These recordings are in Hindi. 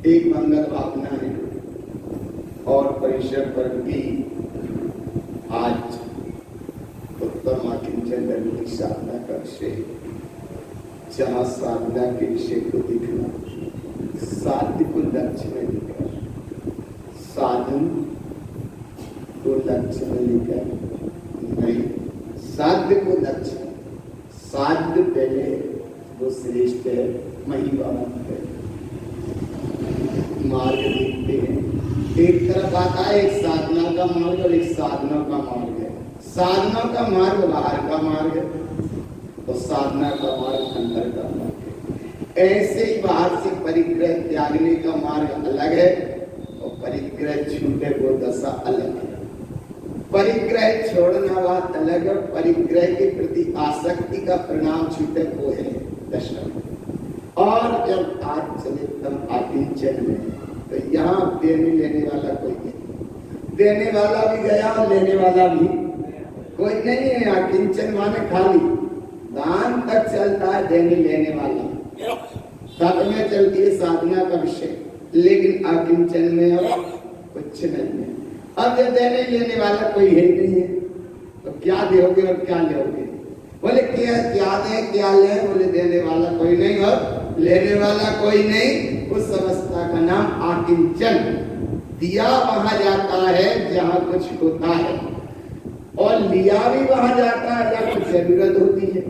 एक मंगल भावना है और परिसर पर भी आज उत्तम आकिंचन धर्म की साधना का विषय, जहाँ साधना के विषय को दिखना, साध्य को लक्ष्य में लेकर, साधन को लक्ष्य में लेकर नहीं, साध्य को लक्ष्य में। साध्य पहले वो श्रेष्ठ है, महिमा है। मार्ग देखते हैं, एक तरफ आता है एक साधना का मार्ग और एक साधना का मार्ग है। साधना का मार्ग बाहर का मार्ग है और साधना का मार्ग अंदर का मार्ग है। ऐसे ही बाहर से परिग्रह त्यागने का मार्ग अलग है और परिग्रह छूटे वो दशा अलग है। परिग्रह छोड़ना बात अलग है, परिग्रह के प्रति आसक्ति का परिणाम छूटे वो है दशा। और जब आज चले तम आकिंचन में, तो यहाँ देने लेने वाला कोई नहीं, देने वाला भी गया और लेने वाला भी कोई नहीं है। आकिंचन माने खाली, दान तक चलता है, देने लेने वाला साथ में चलती है साधना का विषय, लेकिन आकिंचन में और कुछ नहीं है। अब ये देने लेने वाला कोई है नहीं है, तो क्या दोगे और क्या लोगे? बोले क्या दे क्या ले? बोले देने वाला कोई नहीं और लेने वाला कोई नहीं। उस अवस्था का नाम आकिंचन। दिया वहां जाता है जहां कुछ होता है, और लिया भी वहां जाता है जहां कुछ जरूरत होती है,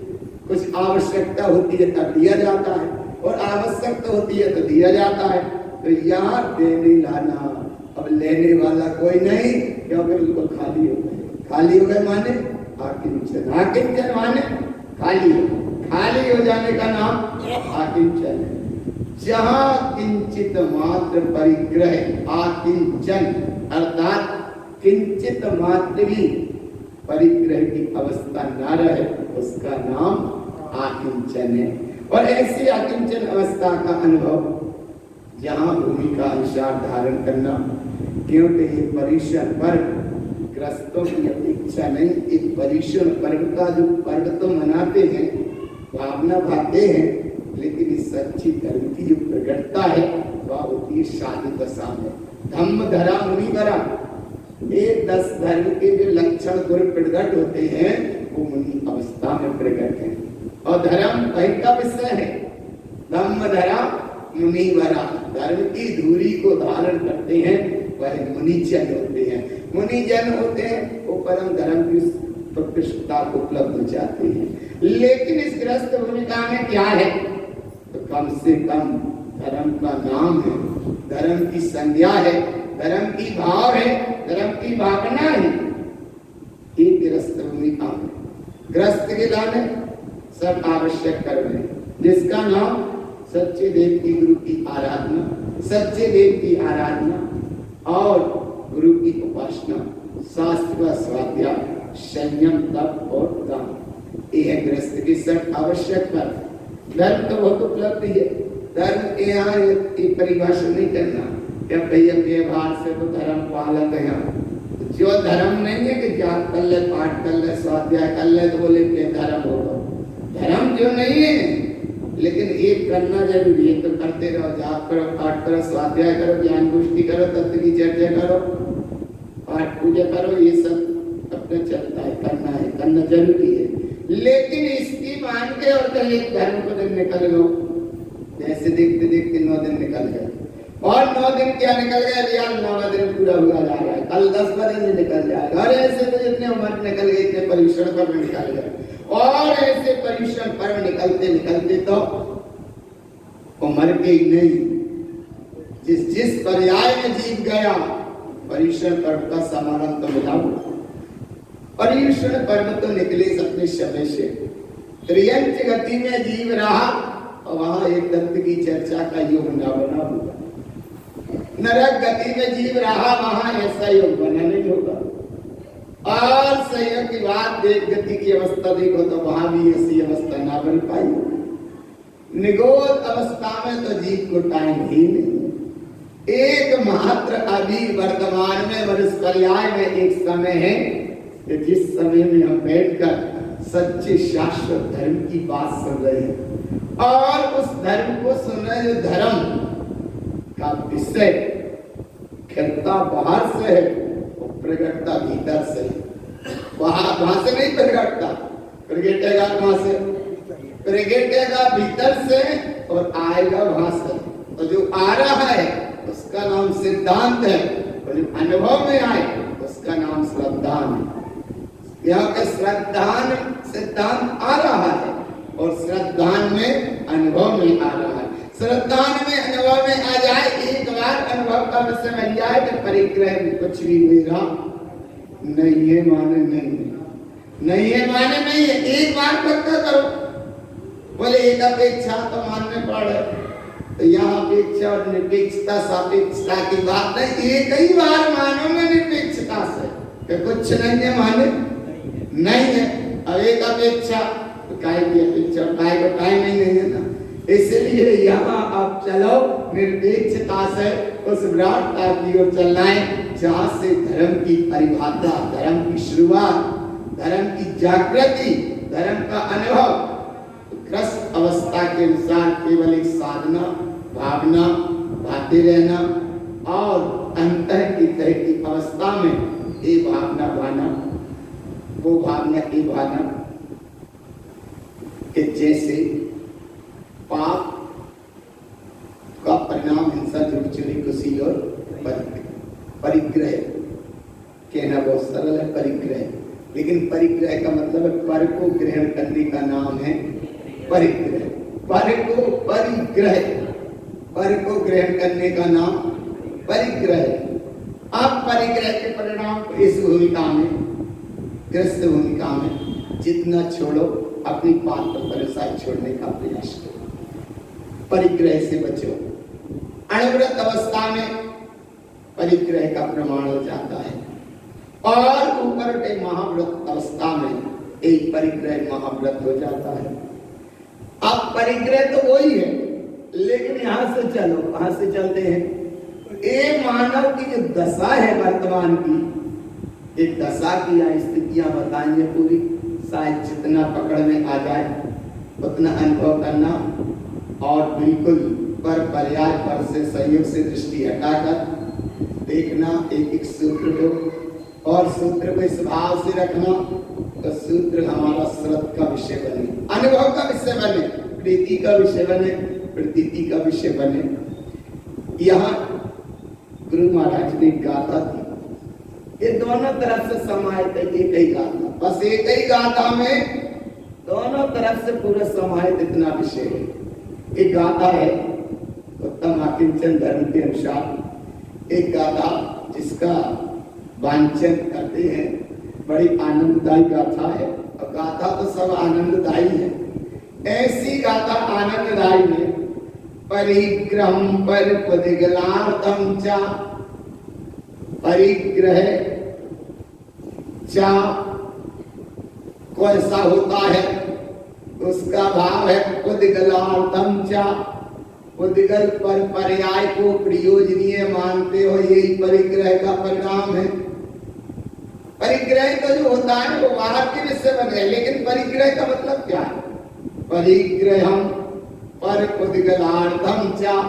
कुछ आवश्यकता होती है तब दिया जाता है, और आवश्यकता होती है तो दिया जाता है। तो यहाँ देने लाना, अब लेने वाला कोई नहीं, क्योंकि बिल्कुल खाली हो गए। खाली हो गए माने आकिंचन। आकिंचन माने खाली हो, खाली हो जाने का नाम आकिंचन है। जहाँ किंचित मात्र परिग्रह, आकिंचन अर्थात किंचित मात्र भी परिग्रह की अवस्था न रहे, उसका नाम आकिंचन है। और ऐसी आकिंचन अवस्था का अनुभव जहाँ भूमि का अनुसार धारण करना, क्योंकि ये परिश्रम पर्व ग्रस्तों की अपेक्षा नहीं, एक परिश्रम पर्व का जो पर्व तो मनाते हैं, भावना भाते हैं, लेकिन इस सच्ची धर्म की जो प्रकटता है वह होती है शादी दशा में। धम्म धरा मुनि वरा, ये 10 धर्म के जो लक्षण गुण प्रकट होते हैं वो मुनि अवस्था में प्रकट है। और धर्म कहीं का विषय है, धम्म धरा मुनि वरा, धर्म की धूरी को धारण करते हैं वह मुनिजन होते हैं। मुनिजन होते हैं वो परम धर्म की उत्कृष्टता को उपलब्ध हो जाते हैं। लेकिन इस ग्रस्त भूमिका में क्या है, तो कम से कम धर्म का नाम है, धर्म की संज्ञा है, धर्म की भाव है, धर्म की भावना है। एक ग्रस्त भूमिका में ग्रस्त के लाने सब आवश्यक कर्म है, जिसका नाम सच्चे देव की गुरु की आराधना, सच्चे देव की आराधना और गुरु की उपासना, शास्त्र का स्वाध्याय, संयम, तप और दान, यह गृहस्थ की सब आवश्यक कर्म। धर्म तो बहुत उपलब्ध है, धर्म के यहाँ एक परिभाषा नहीं करना क्या भैया व्यवहार से तो धर्म पालन है। जो धर्म नहीं है कि जाप कर ले, पाठ कर ले, स्वाध्याय कर ले तो बोले कि धर्म होगा। धर्म जो नहीं है, लेकिन एक करना जरूरी है, तो करते रहो, जाप करो, पाठ करो, स्वाध्याय करो, ज्ञान गोष्ठी करो, तत्व की चर्चा करो, पाठ पूजा करो, ये सब अपने चलता है, करना जरूरी है। लेकिन इसकी मान के और कल एक धर्म को दिन निकल गो, जैसे देखते देखते 9 दिन निकल गए, और 9 दिन क्या निकल गया, 9वां दिन पूरा हुआ जा रहा है, कल 10वां दिन निकल जाएगा। और ऐसे तो जितने उम्र निकल गए इतने परिश्रम पर निकल गए, और ऐसे परिश्रम पर्व निकलते निकलते तो उम्र के ही नहीं, जिस पर्याय में जीत गया परिश्रम पर्व का समारंभ तो मिला। परिश्रम पर्व तो निकले अपने समय से, त्रियंच गति में जीव रहा और वहां एक तत्व की चर्चा का योग न बना होगा। नरक गति में जीव रहा, वहां ऐसा योग बना नहीं होगा। और संयोग की बात, देव गति की अवस्था देखो तो वहां भी ऐसी अवस्था ना बन पाई। निगोद अवस्था में तो जीव को टाइम ही नहीं। एक मात्र अभी वर्तमान में मनुष्य पर्याय में एक समय है कि जिस समय में हम बैठकर सच्चे शाश्वत धर्म की बात सुन रहे हैं, और उस धर्म को सुन रहे, जो धर्म का विषय खेलता बाहर से है, प्रगटता भीतर से है। वहां से नहीं प्रगटता, प्रगटेगा वहां से, प्रगटेगा भीतर से और आएगा वहां से। तो जो आ रहा है उसका नाम सिद्धांत है, और जो अनुभव में आए उसका नाम श्रद्धान है। यहाँ का श्रद्धान सिद्धांत आ रहा है और श्रद्धान में अनुभव में आ रहा है। श्रद्धान में अनुभव में आ जाए, एक बार अनुभव का विषय बन जाए तो परिग्रह में कुछ भी मेरा नहीं है माने नहीं है, नहीं है माने नहीं है। एक बार पक्का करो, बोले एक अपेक्षा तो मानने पड़े, तो यहाँ अपेक्षा और निरपेक्षता सापेक्षता की बात नहीं, एक ही बार मानोगे निरपेक्षता से कि कुछ नहीं है माने नहीं है। अब एक अपेक्षा तो काय की अपेक्षा, काय को काय नहीं है ना, इसलिए यहाँ आप चलो निरपेक्षता से उस विराटता की ओर चलना है जहाँ से धर्म की परिभाषा, धर्म की शुरुआत, धर्म की जागृति, धर्म का अनुभव ग्रस्त अवस्था के अनुसार केवल एक साधना, भावना, भाते रहना और अंतर की तरह की अवस्था में ये भावना भाना, वो भावना ये भावना कि जैसे पाप का परिणाम हिंसा, झूठ, चोरी, कुशी और परिग्रह। कहना बहुत सरल है परिग्रह, लेकिन परिग्रह का मतलब है पर को ग्रहण करने का नाम है परिग्रह। पर को परिग्रह, पर को ग्रहण करने का नाम परिग्रह। अब परिग्रह के परिणाम को इस भूमिका में, ग्रस्त भूमिका में जितना छोड़ो अपनी पात्र परेशानी छोड़ने का प्रयास करो, परिग्रह से बचो। अणुव्रत अवस्था में परिग्रह का प्रमाण हो जाता है और ऊपर के महाव्रत अवस्था में एक परिग्रह महाव्रत हो जाता है। अब परिग्रह तो वही है, लेकिन यहां से चलो, कहां से चलते हैं, ये मानव की जो दशा है वर्तमान की, एक दशा की स्थितियां बताएंगे पूरी, शायद जितना पकड़ में आ जाए उतना अनुभव करना और बिल्कुल पर पर्याय पर से सहयोग से दृष्टि हटाकर देखना एक एक सूत्र को, और सूत्र को इस भाव से रखना तो सूत्र हमारा श्रद्धा का विषय बने, अनुभव का विषय बने, प्रीति का विषय बने, प्रतीति का विषय बने। यहाँ गुरु महाराज ने गाथा थी, ये दोनों तरफ से समाहित है, एक ही गाथा, बस एक ही गाथा में दोनों तरफ से पूरा समाहित इतना विषय है। एक गाथा है उत्तम आकिंचन धर्म के अनुसार, एक गाथा जिसका वांचन करते हैं, बड़ी आनंददायी गाथा है, और गाथा तो सब आनंददायी है। ऐसी गाथा आनंददायी में परिग्रहम पर पदिगलार्थम चा, परिग्रह चा को ऐसा होता है, उसका भाव है पुद्गलार्थम चा, पुद्गल पर पर्याय को प्रयोजनीय मानते हो, यही परिग्रह का परिणाम है। परिग्रह तो जो होता है वो बाहर के विषय बने, लेकिन परिग्रह का मतलब क्या है, परिग्रहम पर पुद्गलार्थम चा,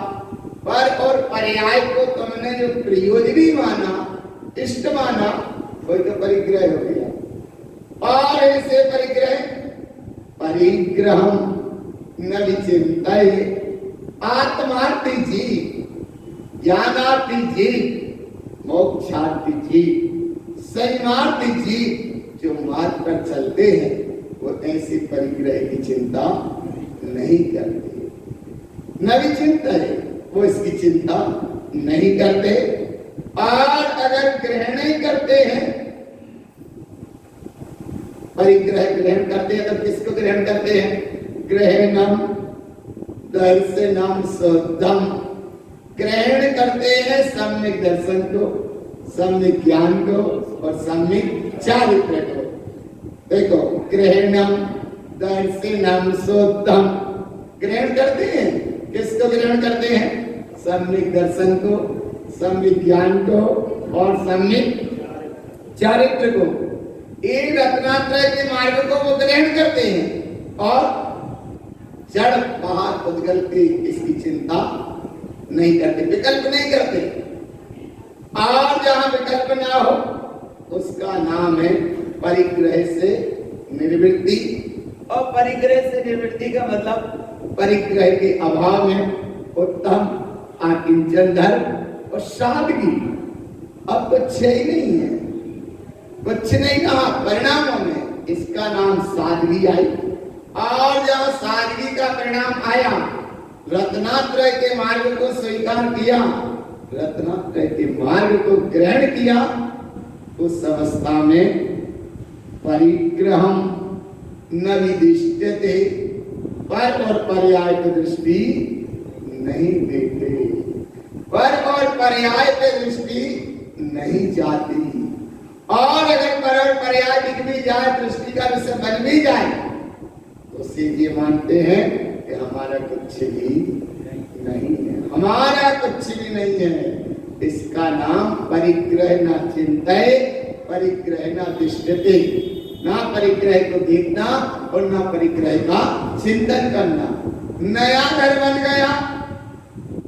पर और पर्याय को तुमने जो प्रयोजनी माना, इष्ट माना, वही तो परिग्रह हो गया। और ऐसे परिग्रह परिग्रहम न विचिंतय, आत्मार्थी जीव, ज्ञानार्थी जीव, मोक्षार्थी जीव, संयमार्थी जीव जो मार्ग पर चलते हैं वो ऐसी परिग्रह की चिंता नहीं करते, न विचिंतय, वो इसकी चिंता नहीं करते। और अगर ग्रहण करते हैं, परिग्रह ग्रहण करते हैं, तो किसको ग्रहण करते हैं, ग्रहणम दर्शनम शुद्धम, ग्रहण करते हैं सम्यक दर्शन को, सम्यक ज्ञान को और सम्यक चारित्र को। देखो ग्रहणम दर्शनम शुद्धम, ग्रहण करते हैं, किसको ग्रहण करते हैं, सम्यक दर्शन को, सम्यक ज्ञान को और सम्यक चारित्र को, एक रत्नात्रय के मार्ग को वो ग्रहण करते हैं और जड़ बाहर उद्गल की इसकी चिंता नहीं करते, विकल्प नहीं करते। और जहां विकल्प ना हो उसका नाम है परिग्रह से निर्वृत्ति। और परिग्रह से निर्वृत्ति का मतलब परिग्रह के अभाव में उत्तम आकिंचन धर्म और सादगी। अब कुछ ही नहीं है, कुछ नहीं कहा परिणामों में, इसका नाम सादगी आई। और जब सादगी का परिणाम आया, रत्नात्रय के मार्ग को स्वीकार किया, रत्नात्रय के मार्ग को ग्रहण किया, उस अवस्था में परिग्रहम न विदिष्यते, पर और पर्याय की दृष्टि नहीं देते, पर और पर्याय पे दृष्टि नहीं जाती। और अगर पर और पर्याय दिख भी जाए, दृष्टि का विषय बन भी जाए, तो उसे ये मानते हैं कि हमारा कुछ भी नहीं है, हमारा कुछ भी नहीं है। इसका नाम परिग्रह न चिंतय, परिग्रह न दिष्टते, ना परिग्रह को देखना और ना परिग्रह का चिंतन करना। नया घर बन गया,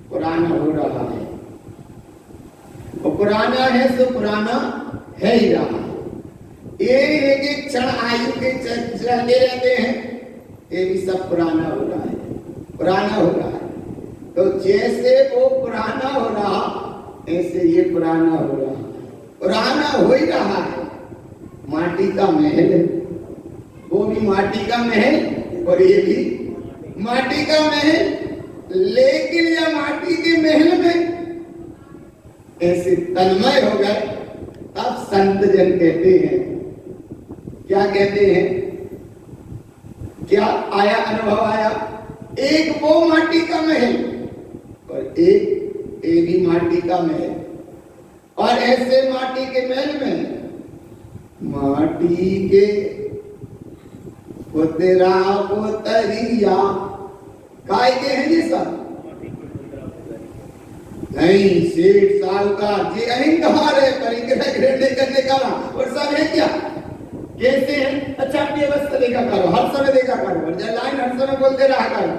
पुराना हो रहा है, और पुराना है तो पुराना है ही रहा है। ये एक एक क्षण आयु के चलते रहते हैं, ये भी सब पुराना हो रहा है, पुराना हो रहा है। तो जैसे वो पुराना हो रहा, ऐसे ये पुराना हो रहा, पुराना हो ही रहा है। माटी का महल है, वो भी माटी का महल और ये भी माटी का महल, लेकिन यह माटी के महल में ऐसे तन्मय हो गए। अब संत जन कहते हैं, क्या कहते हैं, क्या आया अनुभव आया, एक वो माटी का महल और एक ये भी माटी का महल, और ऐसे माटी के महल में माटी के पुतरा पुतरिया काय के हैं ये सब नहीं, सेठ साहूकार जी अहंकार है, परिग्रह ग्रहण करने का और सब है क्या, कैसे हैं। अच्छा अपनी अवस्था देखा करो, हर समय देखा करो, और लाइन हर समय बोलते रहा करो।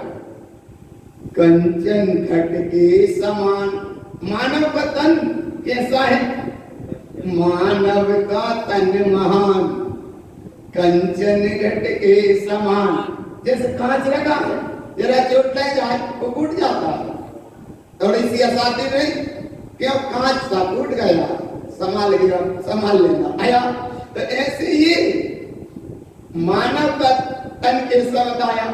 कंचन घट के समान, मानव का तन कैसा है, मानव का तन महान, कंचन घट के समान। जैसे कांच रखा है, जरा चोट लग जाए वो फूट जाता है, थोड़ी सी असाती नहीं, क्यों कांच सा फूट गया, संभाल गया, संभाल लेना आया। तो ऐसे ये मानव का तन कैसा बताया,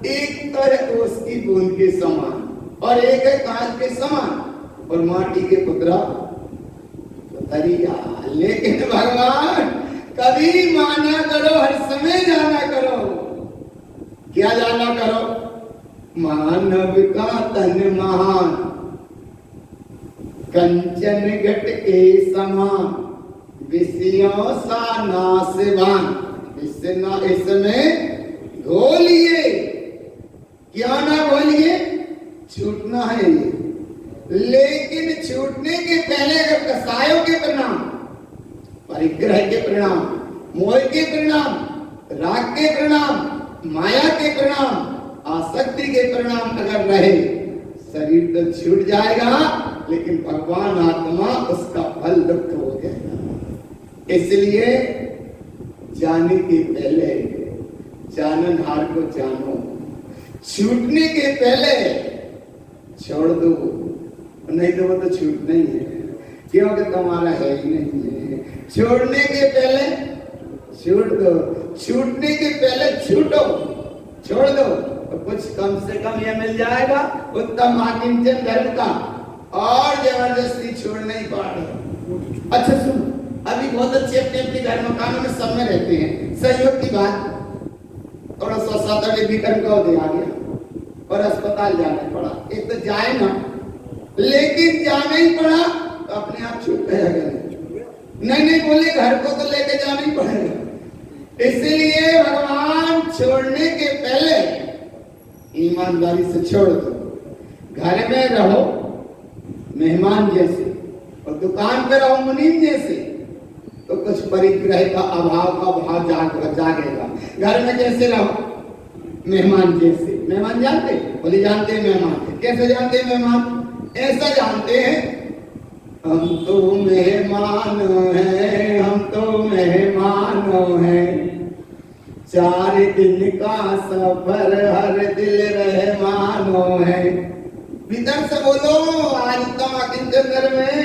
एक तरह उसकी बूंद के समान और एक है कांच के समान, और माटी के पुतरा पुतरिया। लेकिन भगवान कभी माना करो, हर समय जाना करो, क्या जाना करो, मानव का तन महान, कंचन घट के समान, विषयों सा नासवान। इसमें घोलिए, क्या ना घोलिए, छूटना है ये, लेकिन छूटने के पहले अगर कसायों के परिणाम, परिग्रह के परिणाम, मोह के परिणाम, राग के परिणाम, माया के परिणाम, आसक्ति के परिणाम अगर रहे, शरीर तो छूट जाएगा, लेकिन भगवान आत्मा उसका फल दुख हो जाएगा। इसलिए जाने के पहले जाननहार को जानो, छूटने के पहले छोड़ दो, नहीं तो वो तो छूटना ही है, क्योंकि तुम्हारा है ही नहीं है। छोड़ने के पहले छोड़ दो, छूटने के पहले छूटो, छोड़ दो, तो कुछ कम से कम यह मिल जाएगा उत्तम आकिंचन धर्म का, और जबरदस्ती छोड़ नहीं पा रहे। अच्छा सुनो, अभी बहुत अच्छे अपने अपने घर मकानों में सब में रहते हैं, सहयोग की बात, थोड़ा सा सातवें भी कर्म का उदय आ गया और अस्पताल जाना पड़ा। एक तो जाए ना, लेकिन जाना ही पड़ा तो अपने आप छूट गया, नहीं बोले घर को तो लेके जाना ही पड़ेगा। इसलिए भगवान छोड़ने के पहले ईमानदारी से छोड़ दो। घर में रहो मेहमान जैसे, और दुकान पे रहो मुनीम जैसे, तो कुछ परिग्रह का अभाव का भाव जागेगा। घर में कैसे रहो, मेहमान जैसे। मेहमान जानते, बोले जानते हैं मेहमान, कैसे जानते हैं मेहमान, ऐसा जानते हैं हम तो मेहमान हैं, हम तो मेहमान हैं, 4 दिन का सफर हर दिल रहमानो है। भीतर से बोलो आत्मा किंचन में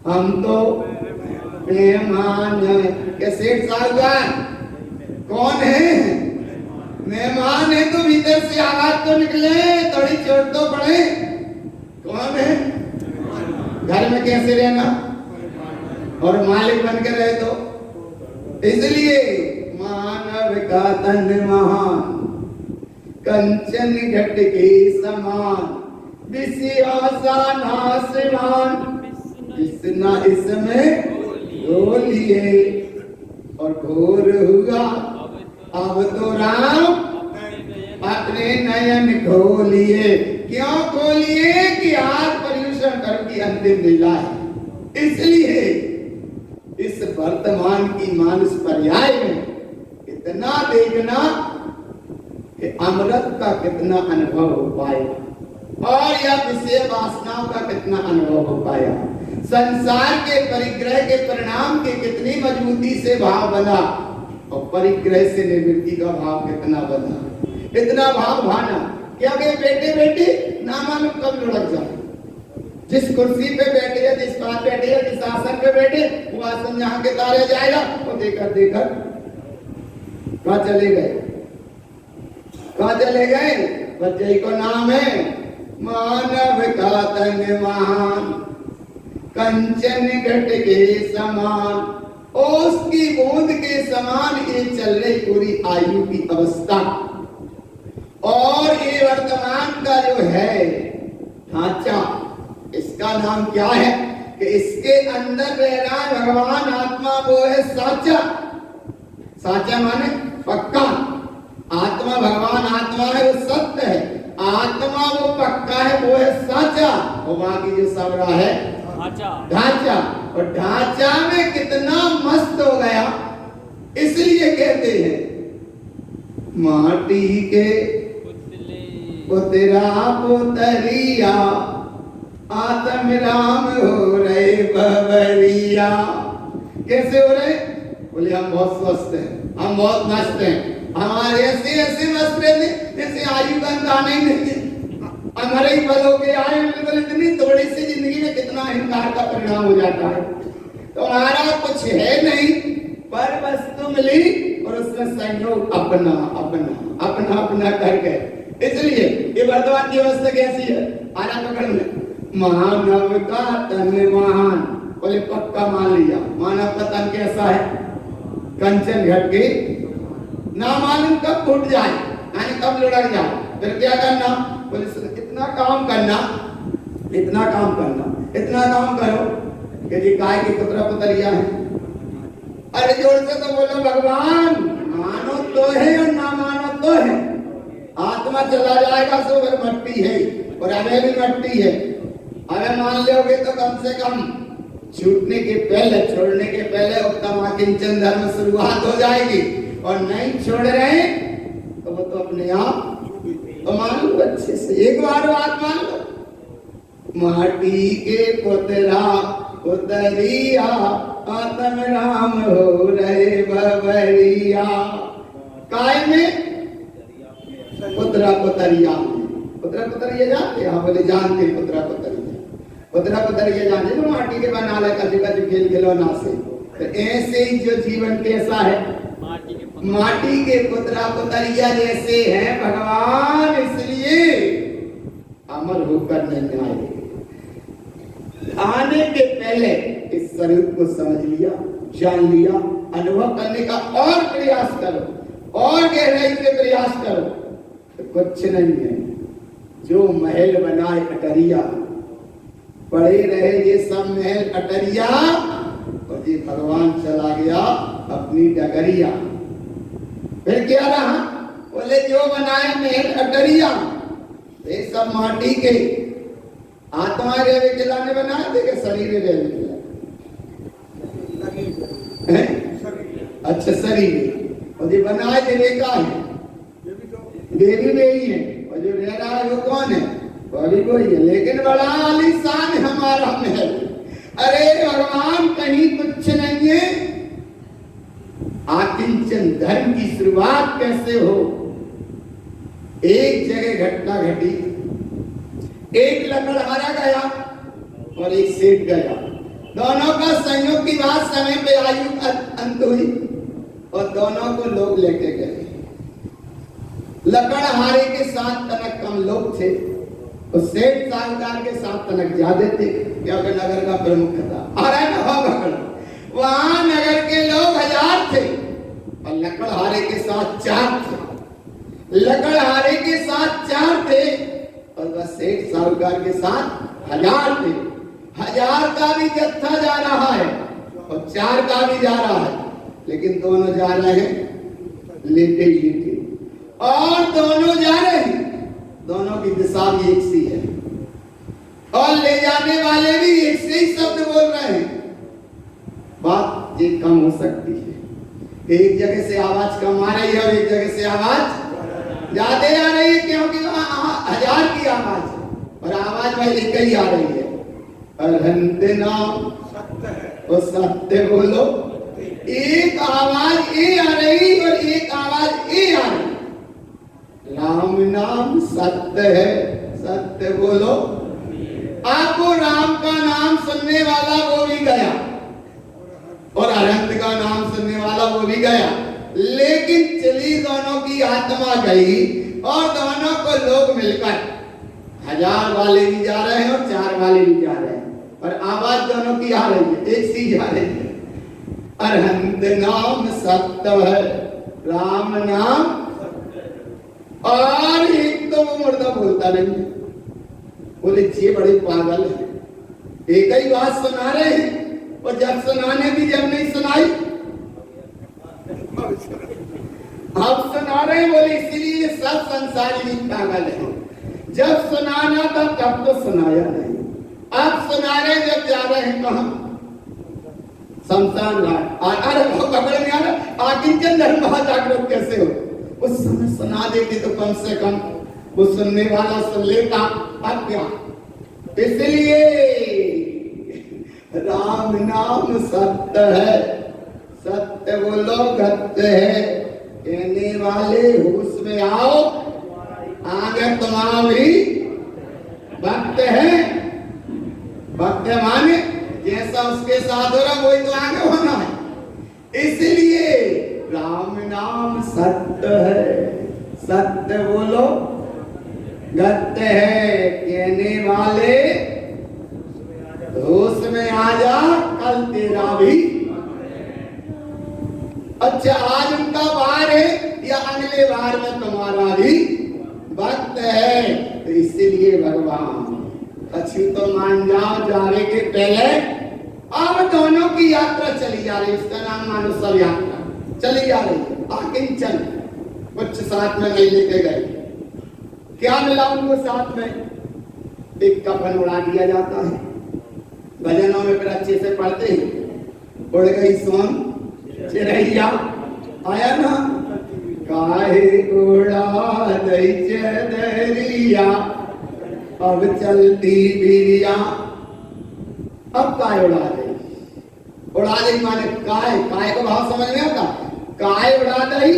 हम तो मेहमान हैं। क्या सेठ साहब कौन है? मेहमान है तो भीतर से आवाज तो निकले, थोड़ी चोट तो पड़े। कौन है? घर में कैसे रहना और मालिक बन के रहे तो इसलिए मानव का तन महान, कंचन घट के समान, विषयासा श्रीमान, किसना इसमें बोलिए और घोर हुआ अब तो राम अपने नयन खोलिए। क्यों खोलिए? कि आज पर्यूषण कर्म की अंतिम लीला है। इसलिए इस वर्तमान की मानस पर्याय में इतना देखना कि अमृत का कितना अनुभव हो पाएगा और या विषय वासनाओं का कितना अनुभव हो पाया, संसार के परिग्रह के परिणाम की कितनी मजबूती से भाव बना और परिग्रह से निवृत्ति का भाव कितना बना। इतना भाव भाना क्या कि बेटे बेटे ना मालूम कब लुढ़क जाए। जिस कुर्सी पे बैठे या जिस बात बैठे या जिस आसन पे बैठे वो आसन जहां के तारे जाएगा वो देकर देकर कहाँ चले गए, कहाँ चले गए। बच्चे को नाम है मानव का तन महान, कंचन घट के समान, ओस की बूंद के समान ये चल रही पूरी आयु की अवस्था। और ये वर्तमान का जो है ढांचा, इसका नाम क्या है कि इसके अंदर रह रहा है भगवान आत्मा, वो है साचा। साचा माने पक्का। आत्मा भगवान आत्मा है, वो सत्य है। आत्मा वो पक्का है, वो है साचा। और बाकी जो सब रहा है ढांचा। और ढांचा में कितना मस्त हो गया, इसलिए कहते हैं माटी के पुतरा पुतरिया आत्म राम हो रहे बबरिया। कैसे हो रहे? बोले हम बहुत स्वस्थ हैं, हम बहुत मस्त हैं, हमारे ऐसे ऐसे मस्त रहते जैसे आयु का अंदाजा नहीं है। हमारे ही पल हो के आए बिल्कुल इतनी थोड़ी सी जिंदगी में कितना अहंकार का परिणाम हो जाता है। तो हमारा कुछ है नहीं पर वस्तु मिली और उसमें संयोग अपना अपना अपना अपना कर गए। इसलिए ये वर्तमान की अवस्था कैसी है? आना पकड़ में मानव का तन महान, बोले पक्का मान लिया। मानव का तन कैसा है? कंचन घट के ना मालूम कब फूट जाए, यानी कब लुढ़क जाए। फिर क्या करना? बोले इतना काम करना, इतना काम करना, इतना काम करो कि जी गाय की पुत्र पुतरिया है। अरे जोर से तो बोलो भगवान, मानो तो है और ना मानो तो है। आत्मा चला जाएगा सो फिर मट्टी है और हमें भी मट्टी है। हमें मान लोगे तो कम से कम छूटने के पहले, छोड़ने के पहले उत्तम किंचन धर्म शुरुआत हो जाएगी। और नहीं छोड़ रहे तो वो तो अपने आप तो मान लो अच्छे से, एक बार बात मान लो। माटी के पुतरा पुतरिया आत्म राम हो रहे बबरिया। काय में? पुत्रा पुतरिया। पुत्रा पुतरिया जानते? हाँ बोले जानते। पुत्रा पुतरिया, पुत्रा पुतरिया जानते तो माटी के बना ले कभी कभी खेल खिलौना से। तो ऐसे ही जो जीवन कैसा है? माटी के पुत्रा पुतरिया जैसे हैं भगवान। इसलिए अमर होकर नहीं आए, आने के पहले इस स्वरूप को समझ लिया, जान लिया, अनुभव करने का और प्रयास करो, और गहराई से प्रयास करो तो कुछ नहीं है। जो महल बनाए अटरिया, पड़े रहे ये सब महल अटरिया और ये भगवान चला गया अपनी डगरिया। फिर क्या रहा? बोले जो बनाए महल अटरिया ये सब माटी के, आत्मा रेवे खिलाने बनाए थे कि शरीर रेवे खिलाने? अच्छा शरीर। और जो बनाए थे वे का है? देवी में ही है। और जो रह रहा है वो कौन है? वो अभी कोई है, लेकिन बड़ा आलीशान हमारा महल। अरे भगवान कहीं कुछ नहीं है। आकिंचन धर्म की शुरुआत कैसे हो? एक जगह घटना घटी, एक लकड़हारा गया और एक सेठ गया। दोनों का संयोग की बात समय पे आयु अंत हुई और दोनों को लोग लेके गए। लकड़हारे के साथ तनक कम लोग थे और सेठ साहूकार के साथ तनक ज्यादा थे, क्योंकि नगर का प्रमुख था। अरे वहां नगर के लोग 1000 थे और लकड़हारे के साथ 4 थे। लकड़हारे के साथ 4 थे और वह सेठ साहूकार के साथ 1000 थे। 1000 का भी जत्था जा रहा है और 4 का भी जा रहा है, लेकिन दोनों जा रहे हैं लेटे लेटे, और दोनों जा रहे हैं, दोनों की दिशा भी एक सी है और ले जाने वाले भी एक से ही शब्द बोल रहे हैं। बात ये कम हो सकती है, एक जगह से आवाज कम आ रही है और एक जगह से आवाज ज्यादा आ रही है, क्योंकि वहां 1000 की आवाज है और आवाज भाई एक ही आ रही है। अरहंत नाम और सत्य बोलो। एक आवाज ए आ रही और एक आवाज ए आ रही। राम नाम सत्य है, सत्य बोलो। आपको राम का नाम सुनने वाला वो भी गया और अरहंत का नाम सुनने वाला वो भी गया, लेकिन चली दोनों की आत्मा गई और दोनों को लोग मिलकर 1000 वाले भी जा रहे हैं और 4 वाले भी जा रहे हैं और आवाज दोनों की आ रही है, एक सी जा रही है। अरहंत नाम सत्य है, राम नाम। और एक तो वो मुर्दा बोलता नहीं है, बोले ये बड़े पागल है, एक ही बात सुना रहे हैं और जब सुनाने की जब नहीं सुनाई अब सुना रहे, बोले इसीलिए सब संसार ही पागल है। जब सुनाना था तब तो सुनाया नहीं, अब सुना रहे जब जा रहे हैं कहां? शमशान घाट। अरे पकड़ में आ रहा, आकिंचन धर्म महाजागृत कैसे हो? उस समय सुना देते तो कम से कम वो सुनने वाला सुन लेता। अब क्या? इसलिए राम नाम सत्य है, सत्य बोलो गत्य है, कहने वाले होश में आओ, आगे तुम्हारी भक्त है। भक्त माने जैसा उसके साथ हो रहा वही तो आगे होना है। इसलिए राम नाम सत्य है, सत्य बोलो गत्य है, कहने वाले होश में आ जा, कल तेरा भी। अच्छा, आज उनका वार है या अगले वार में तुम्हारा भी भक्त है, तो इसीलिए भगवान अच्छी तो मान जाओ, जाने के पहले अब दोनों की यात्रा चली जा रही, उसका नाम मानसव यात्रा चली जा रही है। आकिंचन कुछ साथ में नहीं लेके गए, क्या मिला उनको साथ में? एक कफन उड़ा दिया जाता है, भजनों में फिर अच्छे से पढ़ते हैं, उड़ गई सोन चिरैया, आया ना, काहे उड़ा दई चदरिया अब चलती बिरिया। अब काय उड़ा दई, उड़ा दई माने काय, काय को भाव समझ में आता? काय उड़ा दई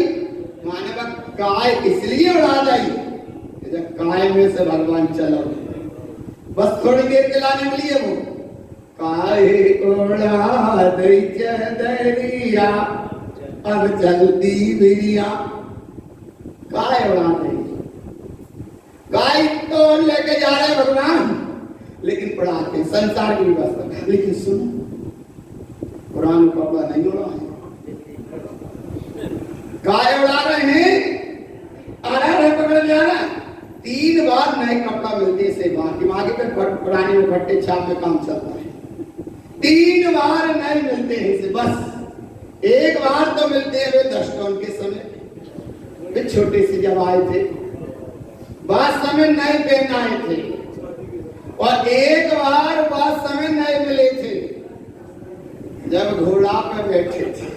माने वह काय इसलिए उड़ा दई जब काय में से भगवान चलो, बस थोड़ी देर के लाने के लिए वो काहे उड़ा दई चदरिया अब चलती बिरिया। काय उड़ा दई, गाय तो लेके जा रहे भगवान, लेकिन उड़ाते संसार की व्यवस्था। लेकिन सुनो, पुराण कपड़ा नहीं उड़ा है, गाय उड़ा रहे हैं, आ रहा पकड़ जा रहा। 3 बार नए कपड़ा मिलते से बाकी पे पुराने इकट्ठे छाप में काम चलता है। 3 बार नए मिलते हैं से, बस एक बार तो मिलते हैं वे 10 टन के समय, वे छोटे से जब आए थे, बाद समय नए पहन आए थे, और एक बार बाद समय नए मिले थे जब घोड़ा पे बैठे थे,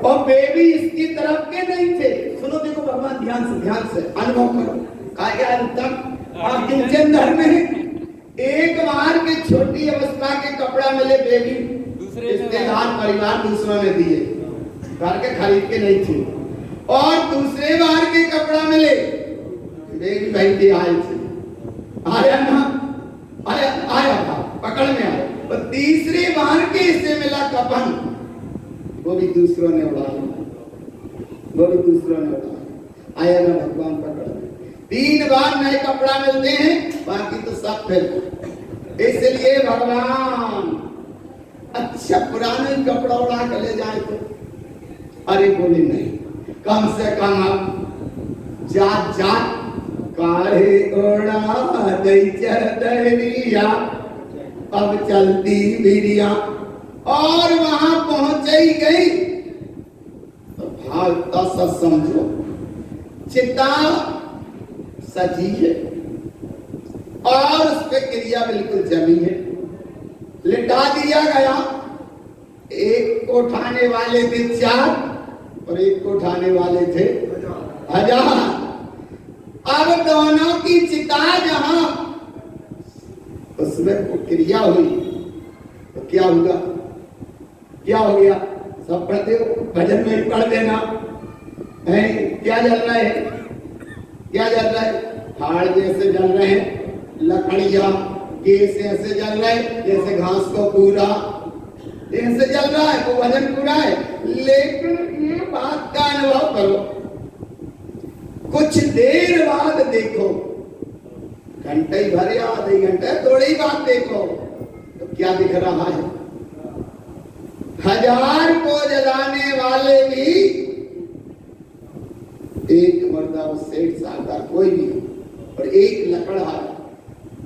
और बेबी इसकी तरफ के नहीं थे। सुनो, देखो भगवान ध्यान से अनुभव करो। क्या तक और किंचन धर्म है। एक बार के छोटी अवस्था के कपड़ा मिले बेबी, रिश्तेदार परिवार दूसरों ने दिए, घर के खरीद के नहीं थे। और दूसरे बार के कपड़ा मिले बेबी भाई के आए थे, आया ना, आया था, पकड़ में आया। और तीसरी बार के इसे मिला कफन, वो भी दूसरों ने उड़ाया, वो भी दूसरों ने उड़ाया। आया ना भगवान पकड़ में। 3 बार नए कपड़ा मिलते हैं, बाकी तो सब फिर। इसलिए भगवान अच्छा पुराने कपड़ा उड़ा कर ले जाए तो, अरे बोले नहीं, कम से कम अब जात जात काहे ओढ़ा दई चरदरिया, अब चलती बिरिया। और वहां पहुंच ही गई तो भागता सा समझो चिता सजी है और उस पे क्रिया बिल्कुल जमी है, लिटा दिया गया। एक को उठाने वाले थे 4 और एक को उठाने वाले थे 1000। अब दोनों की चिता जहां उसमें क्रिया हुई तो क्या होगा, क्या हो गया? सब पढ़ते हो, भजन में ही पढ़ देना है। क्या जल रहा है, क्या जल रहा है? हाड़ जैसे जल रहे हैं, लकड़ियां केस ऐसे जल रहे हैं जैसे घास को पूरा ऐसे जल रहा है, वो भजन पूरा है। लेकिन ये बात का अनुभव करो, कुछ देर बाद देखो, घंटे भर या आधे घंटे थोड़ी बात देखो तो क्या दिख रहा है? 1000 को जलाने वाले भी, एक मर्दा वो 60 साल का कोई भी, और एक लकड़हारा,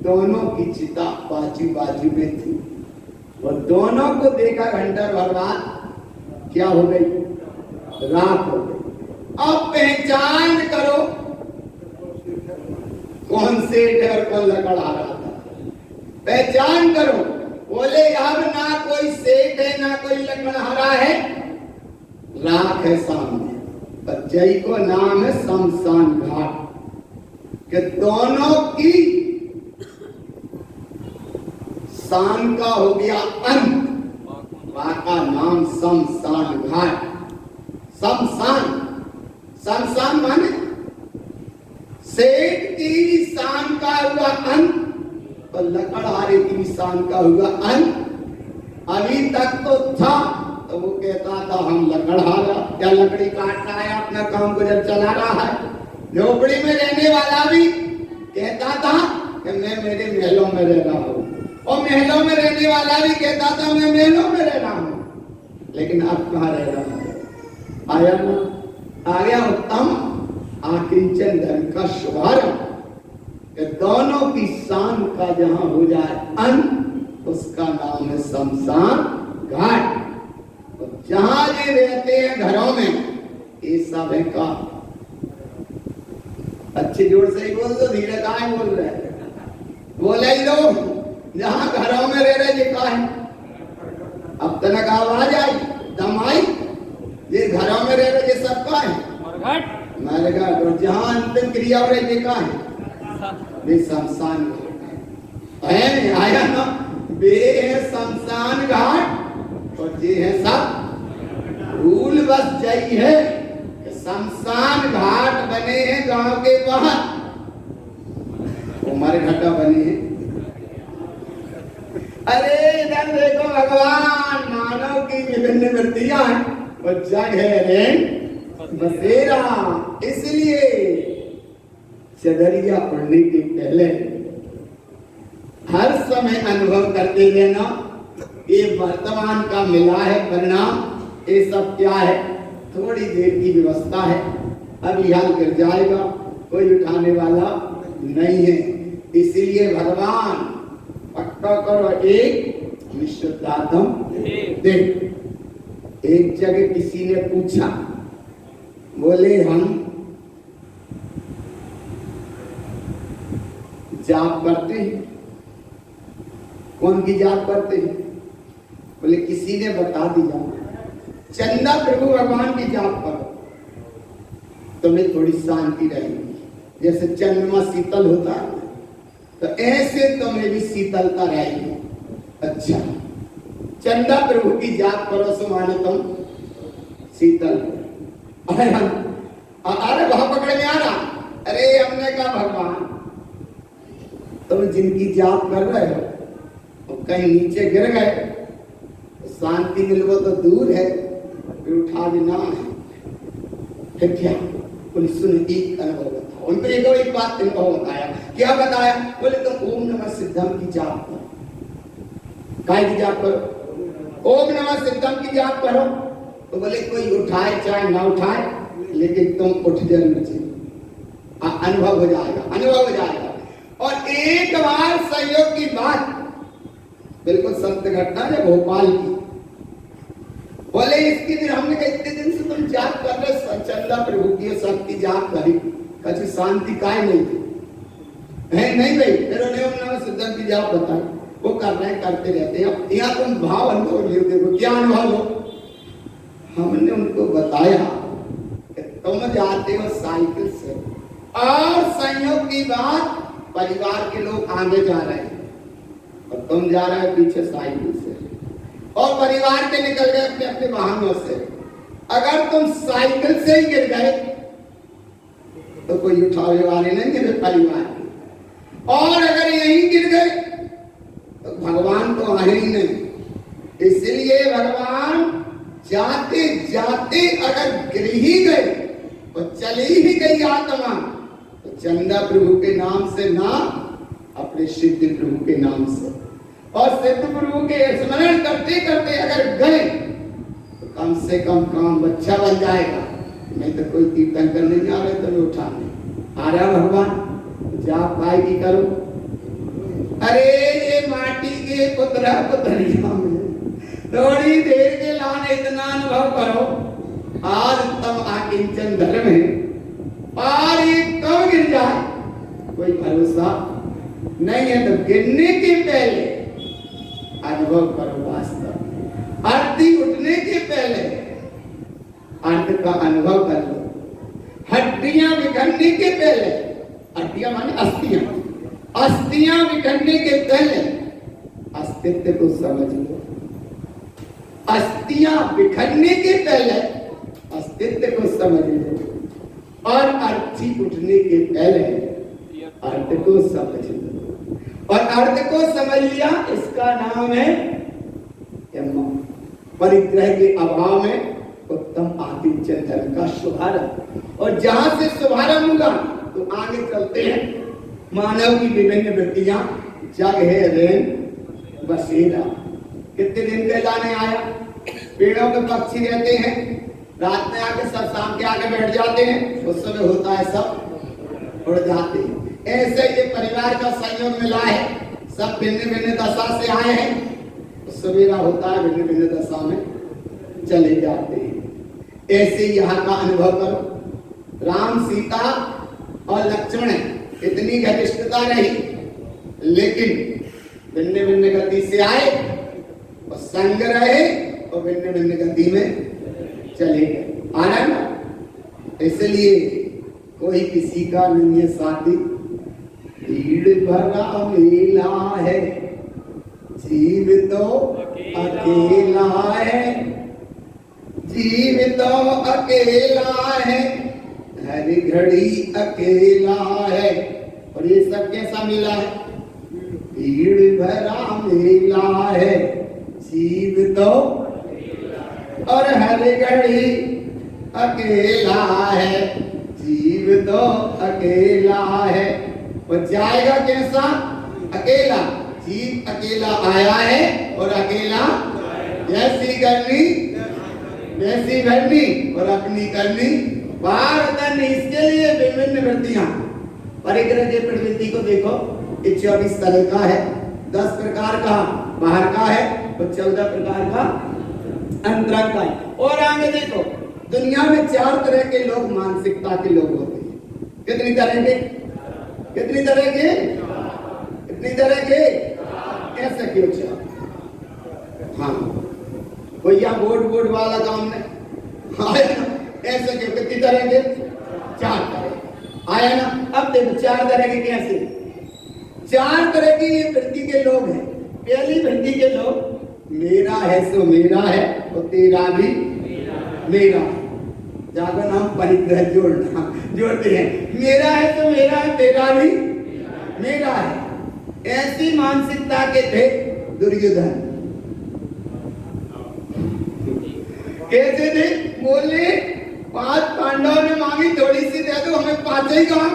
दोनों की चिता बाजू बाजू में थी। और दोनों को देखा घंटा भर बाद, क्या हो गई? राख हो गई। अब पहचान करो कौन सेठ है और कौन लकड़हारा था, पहचान करो। बोले अब ना कोई सेठ है ना कोई लकड़हारा है, राख है सामने। पर जय को नाम है शमशान घाट, कि दोनों की शान का हो गया अंत, का नाम शमशान घाट। शमशान, शमशान माने सेठ की शान का हुआ अंत और लकड़हारे की शान का हुआ अंत। अभी तक तो था तो वो कहता था हम लकड़हारा, क्या लकड़ी काटना है, अपना काम गुजर चला रहा है। झोपड़ी में रहने वाला भी कहता था कि मैं मेरे महलों में रह रहा हूँ, और महलों में रहने वाला भी कहता था मैं महलों में रह रहा हूँ। लेकिन अब कहाँ रह रहा है? आया ना, आ गया उत्तम आकिंचन धर्म का शुभारंभ, कि दोनों की शान का जहां हो जाए अंत, उसका नाम है शमशान घाट। जहां ये रहते हैं घरों में, ये सब है का अच्छे जोर से ही बोल दो, धीरे कहाँ बोल रहे हैं, बोले ही दो। जहां घरों में रह रहे ये का है, अब तक आवाज आई, दम आई, ये घरों में रह रहे ये सब का है मरघट। और जहां अंतिम क्रिया हो रही ये का है, ये शमशान घाट है। आया ना, वे है शमशान घाट और ये है सब भूल बस जाई है। शमशान घाट बने हैं गांव के बाहर, हमारे घाटा बने हैं। अरे इधर देखो भगवान, मानव की विभिन्न वृत्तियां हैं और जग है बसेरा। इसलिए चदरिया पढ़ने के पहले हर समय अनुभव करते रहना, ये वर्तमान का मिला है परिणाम, ये सब क्या है, थोड़ी देर की व्यवस्था है, अभी हाल गिर जाएगा, कोई उठाने वाला नहीं है। इसलिए भगवान पक्का करो, एक निश्चितार्थम दे। एक जगह किसी ने पूछा, बोले हम जाप करते हैं, कौन की जाप करते हैं? बोले किसी ने बता दिया, चंदा प्रभु भगवान की जाप करो, तुम्हें थोड़ी शांति रहेगी। जैसे चंद्रमा शीतल होता है, तो ऐसे तुम्हें भी शीतलता रहेगी। अच्छा, चंदा प्रभु की जाप करो सुमानो तुम शीतल। अरे वहां पकड़ में आ रहा। अरे हमने कहा भगवान तुम जिनकी जाप कर रहे हो तो कहीं नीचे गिर गए तो शांति मिलवो तो दूर है, फिर उठा भी ना है, फिर क्या? बोले सुन एक अनुभव बताओ। उनको एक बात अनुभव बताया। क्या बताया? बोले तुम ओम नमः सिद्धम की जाप करो। काय की जाप करो? ओम नमः सिद्धम की जाप करो। तो बोले कोई उठाए चाहे ना उठाए लेकिन तुम उठ जरूर चाहिए, अनुभव हो जाएगा, अनुभव हो जाएगा। और एक बार सहयोग की बात, बिल्कुल सत्य घटना है भोपाल की। बोले इसके दिन हमने कहा इतने दिन से तुम जाप कर रहे, चंदा प्रभु की शक्ति जाप करी, कभी शांति काय नहीं थी है? नहीं भाई। फिर उन्हें ओम नमः सिद्धम की जाप बताई, वो कर रहे हैं, करते रहते हैं। यहाँ तुम भाव अनुभव लियो, देखो क्या अनुभव लो। हमने उनको बताया कि तुम जाते हो साइकिल से और संयोग की बात परिवार के लोग आगे जा रहे हैं और तुम जा रहे हो पीछे साइकिल से, और परिवार के निकल गए अपने अपने वाहनों से। अगर तुम साइकिल से ही गिर गए तो कोई उठावे वाले नहीं है परिवार के, और अगर यहीं गिर गए तो भगवान तो आए ही नहीं। इसलिए भगवान जाते जाते अगर गिर ही गए तो चली ही गई आत्मा तो चंदा प्रभु के नाम से ना, अपने सिद्ध प्रभु के नाम से, और सिद्ध प्रभु के स्मरण करते करते अगर गए तो कम से कम काम बच्चा बन जाएगा। नहीं तो कोई कीर्तन करने नहीं आ रहे तो उठाने आ रहा भगवान जाप काय की करो। अरे ये माटी के पुतरा पुतरिया में थोड़ी देर के लाने इतना अनुभव करो। आज तम आकिंचन धर्म है और ये कब गिर जाए कोई भरोसा नहीं है। तो गिरने के पहले अनुभव करो वास्तव। आरती उठने के पहले अर्थ का अनुभव कर लो। हड्डियां बिखरने के पहले, हड्डियां माने अस्थियां, अस्थियां बिखरने के पहले अस्तित्व को समझ लो। अस्थियां बिखरने के पहले अस्तित्व को समझ लो, और अर्थी उठने के पहले अर्थ को समझ लो। और अर्थ को समझ लिया, इसका नाम है परिग्रह के अभाव में उत्तम आकिंचन धर्म का शुभारंभ। और जहां से शुभारंभ हुआ तो आगे चलते हैं। मानव की विभिन्न वृत्तियां, जग है रेन बसेरा। कितने दिन के लाने आया? पेड़ों के पक्षी रहते हैं, रात में आके सब शाम के आगे बैठ जाते हैं, उस समय होता है सब उड़ जाते हैं। ऐसे ये परिवार का संयोग मिला है, सब भिन्न भिन्न दशा से आए हैं, सवेरा होता है भिन्न भिन्न दशा में चले जाते हैं। ऐसे यहाँ का अनुभव करो। राम सीता और लक्ष्मण इतनी घनिष्ठता रही, लेकिन भिन्न भिन्न गति से आए और संग रहे और भिन्न भिन्न गति में चले गए। आना ना, इसलिए कोई किसी का नहीं है साथी। भीड़ भरा मेला है, जीव तो अकेला है, जीव तो अकेला है, हर घड़ी अकेला है। और ये सब कैसा मेला है? भीड़ भरा मेला है, जीव तो और हर घड़ी अकेला है, जीव तो अकेला है। और जाएगा कैसा? अकेला। जीव अकेला आया है और अकेला जैसी करनी वैसी भरनी और अपनी करनी बाहर करनी। इसके लिए विभिन्न वृत्तियां। परिग्रह की प्रवृत्ति को देखो, ये 24 तरह का है, 10 प्रकार का बाहर का है और 14 प्रकार का अंतरंग का है। और आगे देखो, दुनिया में 4 तरह के लोग मानसिकता के लोग होते हैं। कितनी तरह के? कितनी तरह के? कितनी तरह के? ऐसे क्यों? 4। हाँ, कोई यहाँ बोर्ड वाला काम नहीं आया ना, ऐसे क्यों? कितनी तरह के? 4 तरह आया ना। अब देखो 4 तरह के कैसे? चार तरह की ये वृत्ति के लोग हैं। पहली वृत्ति के लोग मेरा है सो मेरा है और तेरा भी मेरा है। जाकर नाम परिग्रह जोड़ते हैं, मेरा है तो मेरा है, तेरा भी मेरा है। ऐसी मानसिकता के थे दुर्योधन। कैसे थे? बोले 5 पांडवों ने मांगी, थोड़ी सी दे दो, हमें 5 ही कहा।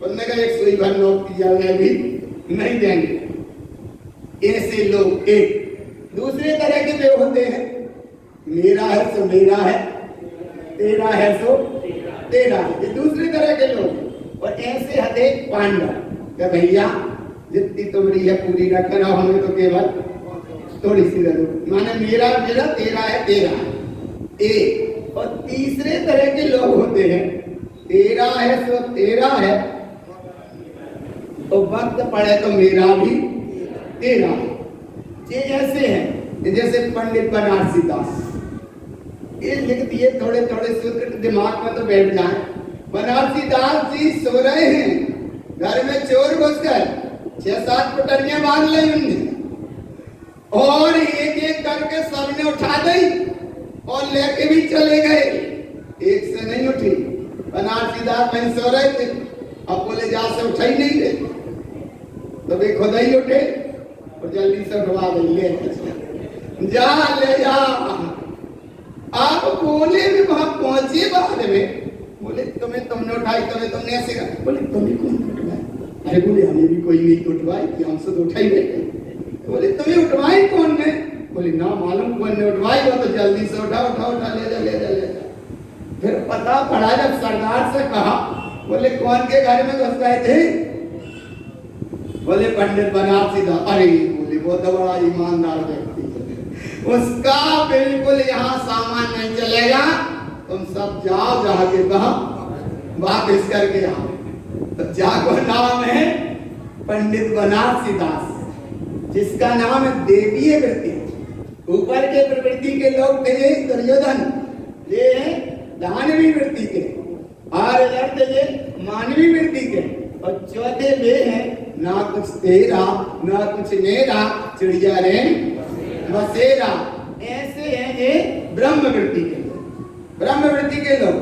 बोलने का 1 सुई भर नोट किया भी नहीं देंगे। ऐसे लोग एक। दूसरे तरह के वे होते हैं, मेरा है सो मेरा है, तेरा है सो तेरा है। ये दूसरे तरह के लोग। और ऐसे हते पांडव कि भैया जितनी तुम्हारी है पूरी रख रहा, हमें तो केवल थोड़ी सी दे दो। माने मेरा मेरा, तेरा है तेरा एक। और तीसरे तरह के लोग होते हैं, तेरा है सो तेरा है, तो वक्त पड़े तो मेरा भी तेरा है। ये ऐसे हैं, जैसे पंडित बनारसी दास। ये लिख दिए थोड़े थोड़े सूत्र दिमाग में तो बैठ जाए। बनारसी दास जी सो रहे हैं, घर में चोर घुस गए, 6-7 पटरियां बांध ली उनने, और एक एक करके सबने उठा दी और लेके भी चले गए। एक से नहीं उठी। बनारसी दास वहीं सो रहे थे, अब बोले जा से उठा ही नहीं रहे, तो वे खुद ही उठे और जल्दी से उठवा देंगे, जा ले जा। आप बोले भी वहां पहुंचे, बाद में बोले तुमने उठाई, तुमने ऐसे कहा। बोले तुम्हें कौन उठवाई? अरे बोले हमें भी कोई नहीं उठवाई, कि हमसे तो उठाई नहीं। बोले तुम्हें उठवाई कौन ने? बोले ना मालूम कौन ने उठवाई, वो तो जल्दी से उठा ले जा। फिर पता पड़ा जब सरदार से कहा, बोले कौन के घर में घुस गए थे? बोले पंडित बनारसी दास। अरे बोले वो तो बड़ा ईमानदार व्यक्ति है, उसका बिल्कुल यहाँ सामान नहीं चलेगा, तुम सब जाओ, जाके कहा वापिस करके आओ। तो जाको नाम है पंडित बनारसी दास, जिसका नाम है देवीय वृत्ति। ऊपर के प्रवृत्ति के लोग थे दुर्योधन, ये दानवी वृत्ति के, और ये मानवी वृत्ति के। और चौथे वे हैं, ना कुछ तेरा ना कुछ मेरा, चिड़िया रे बसेरा। ऐसे हैं ये ब्रह्म वृत्ति के लोग। ब्रह्म वृत्ति के लोग,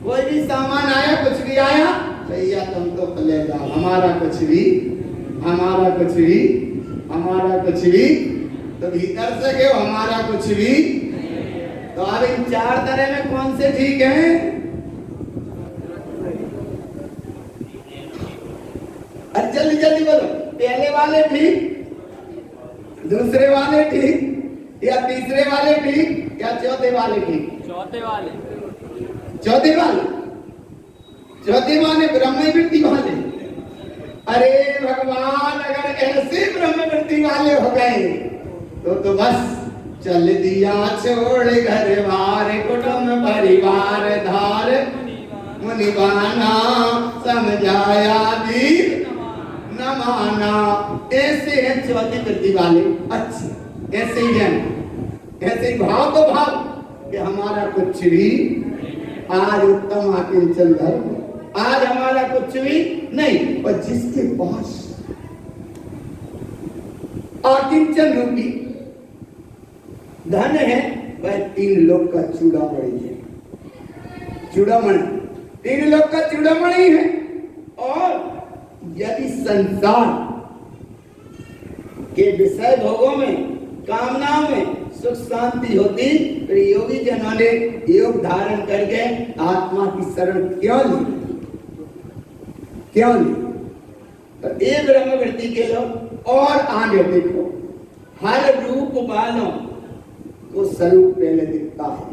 कोई भी सामान आया, कुछ भी आया, भैया तुम तो ले जाओ, हमारा कुछ भी, तो भीतर से क्यों हमारा कुछ भी। तो अब इन 4 तरह में कौन से ठीक है? जल्दी जल्दी बोलो। पहले वाले ठीक, दूसरे वाले ठीक, या तीसरे वाले ठीक, या चौथे वाले ठीक? चौथे वाले ब्रह्म वृत्ति वाले। अरे भगवान, अगर ऐसे ब्रह्म वृत्ति वाले हो गए तो बस चल दिया छोड़ घर बार, कुटुंब परिवार धार, मुनिबाना समझाया दीप न माना। ऐसे हैं चौथी वृत्ति वाले। अच्छे ऐसे ही हैं, ऐसे ही भाव तो भाव कि हमारा कुछ भी आज उत्तम आकिंचन धर्म, आज हमारा कुछ भी नहीं। और जिसके पास आकिंचन रूपी धन है, वह 3 लोक का चूड़ामणि है। चूड़ामणि 3 लोक का चूड़ामणि है। और यदि संसार के विषय भोगों में, कामनाओं में सुख शांति होती, तो योगी जनों ने योग धारण करके आत्मा की शरण क्यों ली? तो ये ब्रह्म वृत्ति के लोग। और आगे देखो, हर रूप वालों को स्वरूप पहले दिखता है।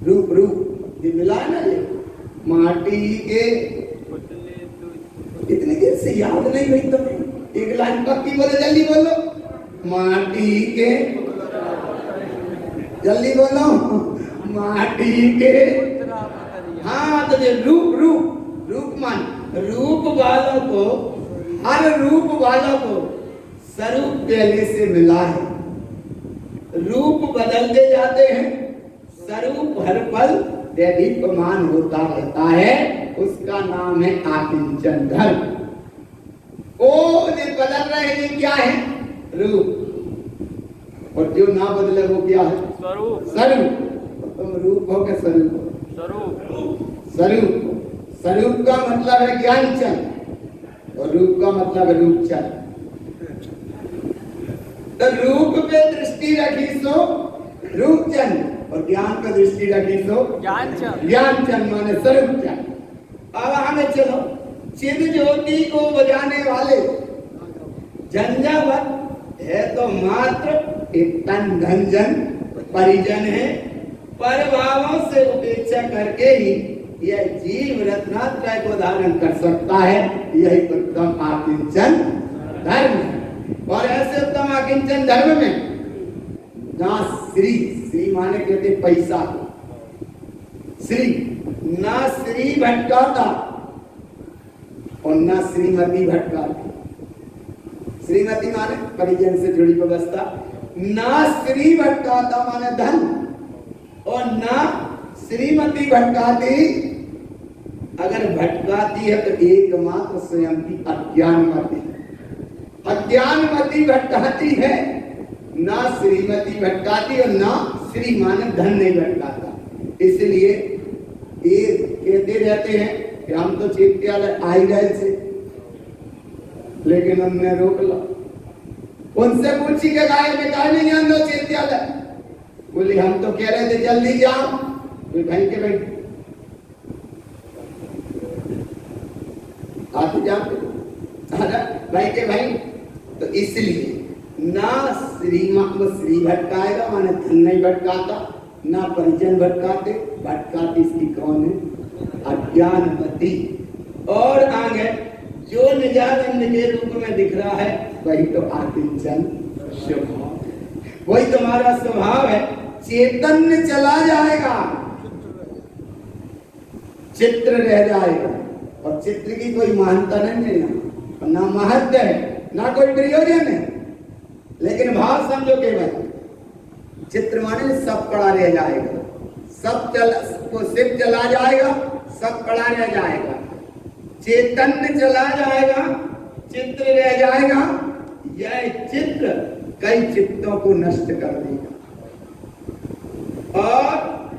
रूप ये मिला ना, ये माटी के, इतनी देर से याद नहीं हुई तुम्हें? एक लाइन पक्की बोलो, जल्दी बोलो। माटी के, जल्दी बोलो, माटी के। हाँ, तो ये रूप मान, रूप वालों को, हर रूप वालों को स्वरूप पहले से मिला है। रूप बदलते जाते हैं, स्वरूप हर पल दैदीप्यमान होता रहता है। उसका नाम है आकिंचन धर्म। वो जो बदल रहे हैं ये क्या है? रूप। और जो ना बदले वो क्या है? स्वरूप। स्वरूप। तुम रूप हो के स्वरूप हो? स्वरूप। स्वरूप। स्वरूप का मतलब है ज्ञानचंद और रूप का मतलब है रूपचंद। तो रूप पे दृष्टि रखी सो रूपचंद और ज्ञान पे दृष्टि रखी सो ज्ञानचंद। ज्ञानचंद माने स्वरूपचंद। अब आगे चलो, चिद ज्योति को बजाने वाले झंझावत है तो मात्र एक तन धन जन परिजन है। पर भावों से उपेक्षा करके ही यह जीव रत्नात्रय को धारण कर सकता है। यही उत्तम आकिंचन धर्म है। और ऐसे उत्तम आकिंचन धर्म में ना श्री, श्री माने कहते पैसा, श्री ना श्री भटकाता और ना श्रीमती भटकाती। श्रीमती माने परिजन से जुड़ी व्यवस्था, ना श्री भटकाता माने धन और ना श्रीमती भटकाती। अगर भटकाती है तो एकमात्र स्वयं की अज्ञानमती। अज्ञानमती भटकाती है, ना श्रीमती भटकाती और ना श्री माने धन नहीं भटकाता। इसलिए ये कहते रहते हैं कि हम तो चैत्यालय आ ही गए थे, लेकिन हमने रोक ला। उनसे पूछी के गाय में गाय नहीं आंदो चैत्यालय, बोले हम तो कह रहे थे जल्दी जाओ। भाई के भाई आते जाते भाई के भाई। तो इसलिए ना श्री भटकाएगा माने धन नहीं भटकाता, ना परिजन भटकाते। भटकाती इसकी कौन है? अज्ञानमती। और आगे जो निजानंद के रूप में दिख रहा है वही तो आकिंचन स्वभाव, वही तुम्हारा स्वभाव है। चैतन्य चला जाएगा, चित्र रह जाएगा। और चित्र की कोई महानता नहीं है, ना महत्व है, ना कोई प्रयोजन है। लेकिन भाव समझो केवल चित्र माने सब पड़ा रह जाएगा, सब सिर्फ चला जाएगा, सब पड़ा रह जाएगा। चैतन्य चला जाएगा, चित्र रह जाएगा। यह चित्र कई चित्तों को नष्ट कर देगा। और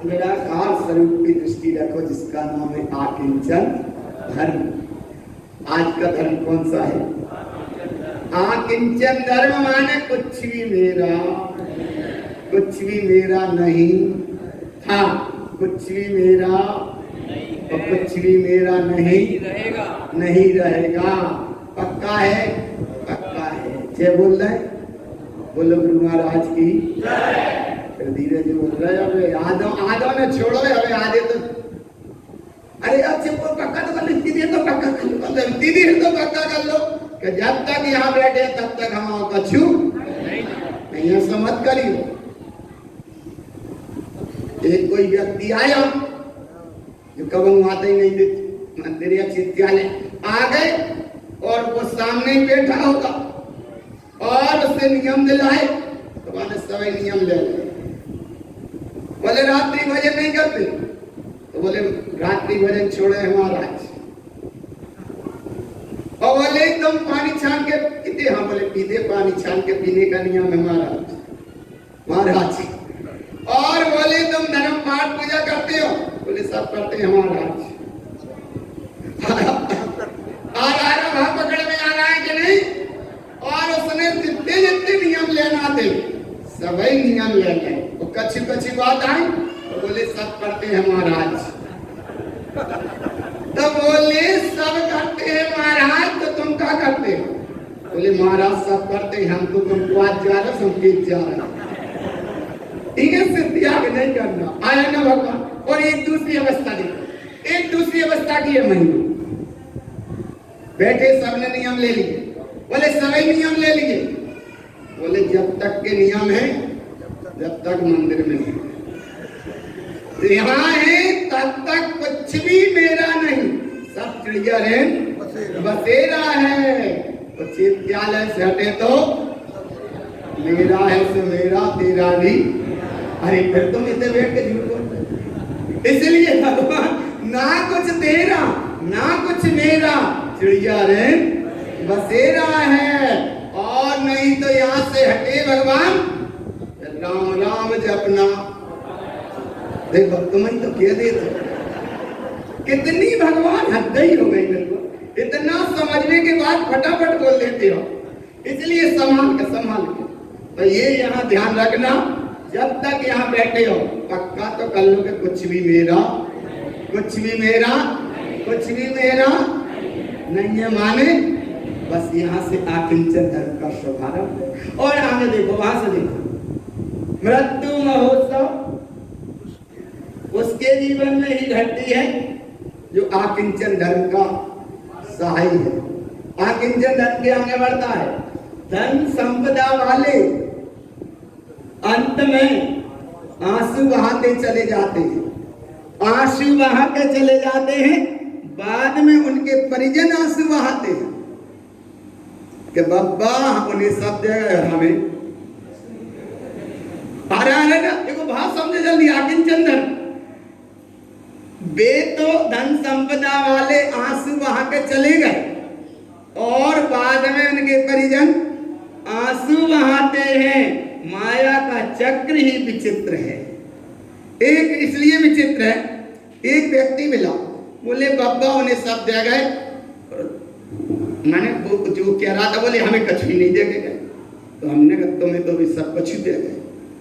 निराकार स्वरूप की दृष्टि रखो जिसका नाम है आकिंचन धर्म। आज का धर्म कौन सा है? आकिंचन धर्म माने कुछ भी मेरा नहीं था, कुछ भी मेरा और कुछ भी मेरा नहीं रहेगा। पक्का है, पक्का है। जय बोल रहे, बोलो गुरु महाराज की। फिर धीरे धीरे बोल रहे, अब आधो ने छोड़ो, अब आधे तो अरे अब जब वो पक्का तो कर लो, दीदी तो पक्का कर लो, दीदी तो पक्का कर लो कि जब तक यहाँ बैठे तब तक हम कछु नहीं। ऐसा मत करियो। एक कोई व्यक्ति आया जो कभी आते ही नहीं थे मंदिर या चित्यालय, आ गए और वो सामने ही बैठा होगा और उससे नियम दिलाए तो मैंने सभी नियम ले लिया। बोले रात्रि भजन नहीं करते, तो बोले रात्रि भजन छोड़े महाराज। और बोले तुम पानी छान के पीते? हाँ बोले पीते, पानी छान के पीने का नियम है महाराज। और बोले तुम धर्म पाठ पूजा करते हो? बोले सब करते हैं महाराज। भाव पकड़ में आ रहा है कि नहीं? और उसने जितने जितने नियम लेना थे सभी नियम ले गए। वो कच्ची बात आई तो बोले सब करते हैं महाराज। तो बोले सब करते हैं महाराज, तो तुम क्या करते हो? बोले महाराज सब करते हैं, हम तो तुमको आज जा रहे संकेत जा रहे हैं। ठीक है, सिर्फ त्याग नहीं करना आया ना भगवान। और एक दूसरी अवस्था देखो, एक दूसरी अवस्था की है महिमा। बैठे सबने नियम ले लिए, बोले सभी नियम ले लिए। बोले जब तक के नियम है जब तक मंदिर में है, यहाँ है तब तक कुछ भी मेरा नहीं, सब चिड़िया बसेरा है। तो चित्यालय से हटे तो मेरा है सो मेरा, तेरा नहीं। अरे फिर तुम इतने बैठ के झूठ बोलते। इसलिए भगवान ना कुछ तेरा ना कुछ मेरा, चिड़िया बसेरा है, और नहीं तो यहाँ से हटे भगवान राम राम जपना। देखो तुम्हें तो कह दे दो, कितनी भगवान हद ही हो गई। बिल्कुल इतना समझने के बाद फटाफट बोल देते हो, इसलिए संभाल के। तो ये यहाँ ध्यान रखना, जब तक यहाँ बैठे हो पक्का तो कर लो कि कुछ भी मेरा नहीं है, माने बस यहाँ से आकिंचन धर्म का शुभारंभ। और आगे देखो, वहां से देखो, मृत्यु महोत्सव उसके जीवन में ही घटती है जो आकिंचन धर्म का सहाय है। आकिंचन धर्म के आगे बढ़ता है, धन संपदा वाले अंत में आंसू बहाते चले जाते हैं, आंसू बहा के चले जाते हैं, बाद में उनके परिजन आंसू बहाते हैं कि बाबा उन्हें सब जगह हमें देखो भाव समझे जल्दी। आकिंचन धर्म वे तो धन संपदा वाले आंसू बहा के चले गए, और बाद में उनके परिजन आंसू बहाते हैं। माया का चक्र ही विचित्र है। एक इसलिए विचित्र है, एक व्यक्ति मिला, बोले बाबा उन्हें सब दे गए, मैंने वो जो कह रहा था, बोले हमें कुछ भी नहीं दे गए। तो हमने कहा तुम्हें तो भी सब कुछ दे गए।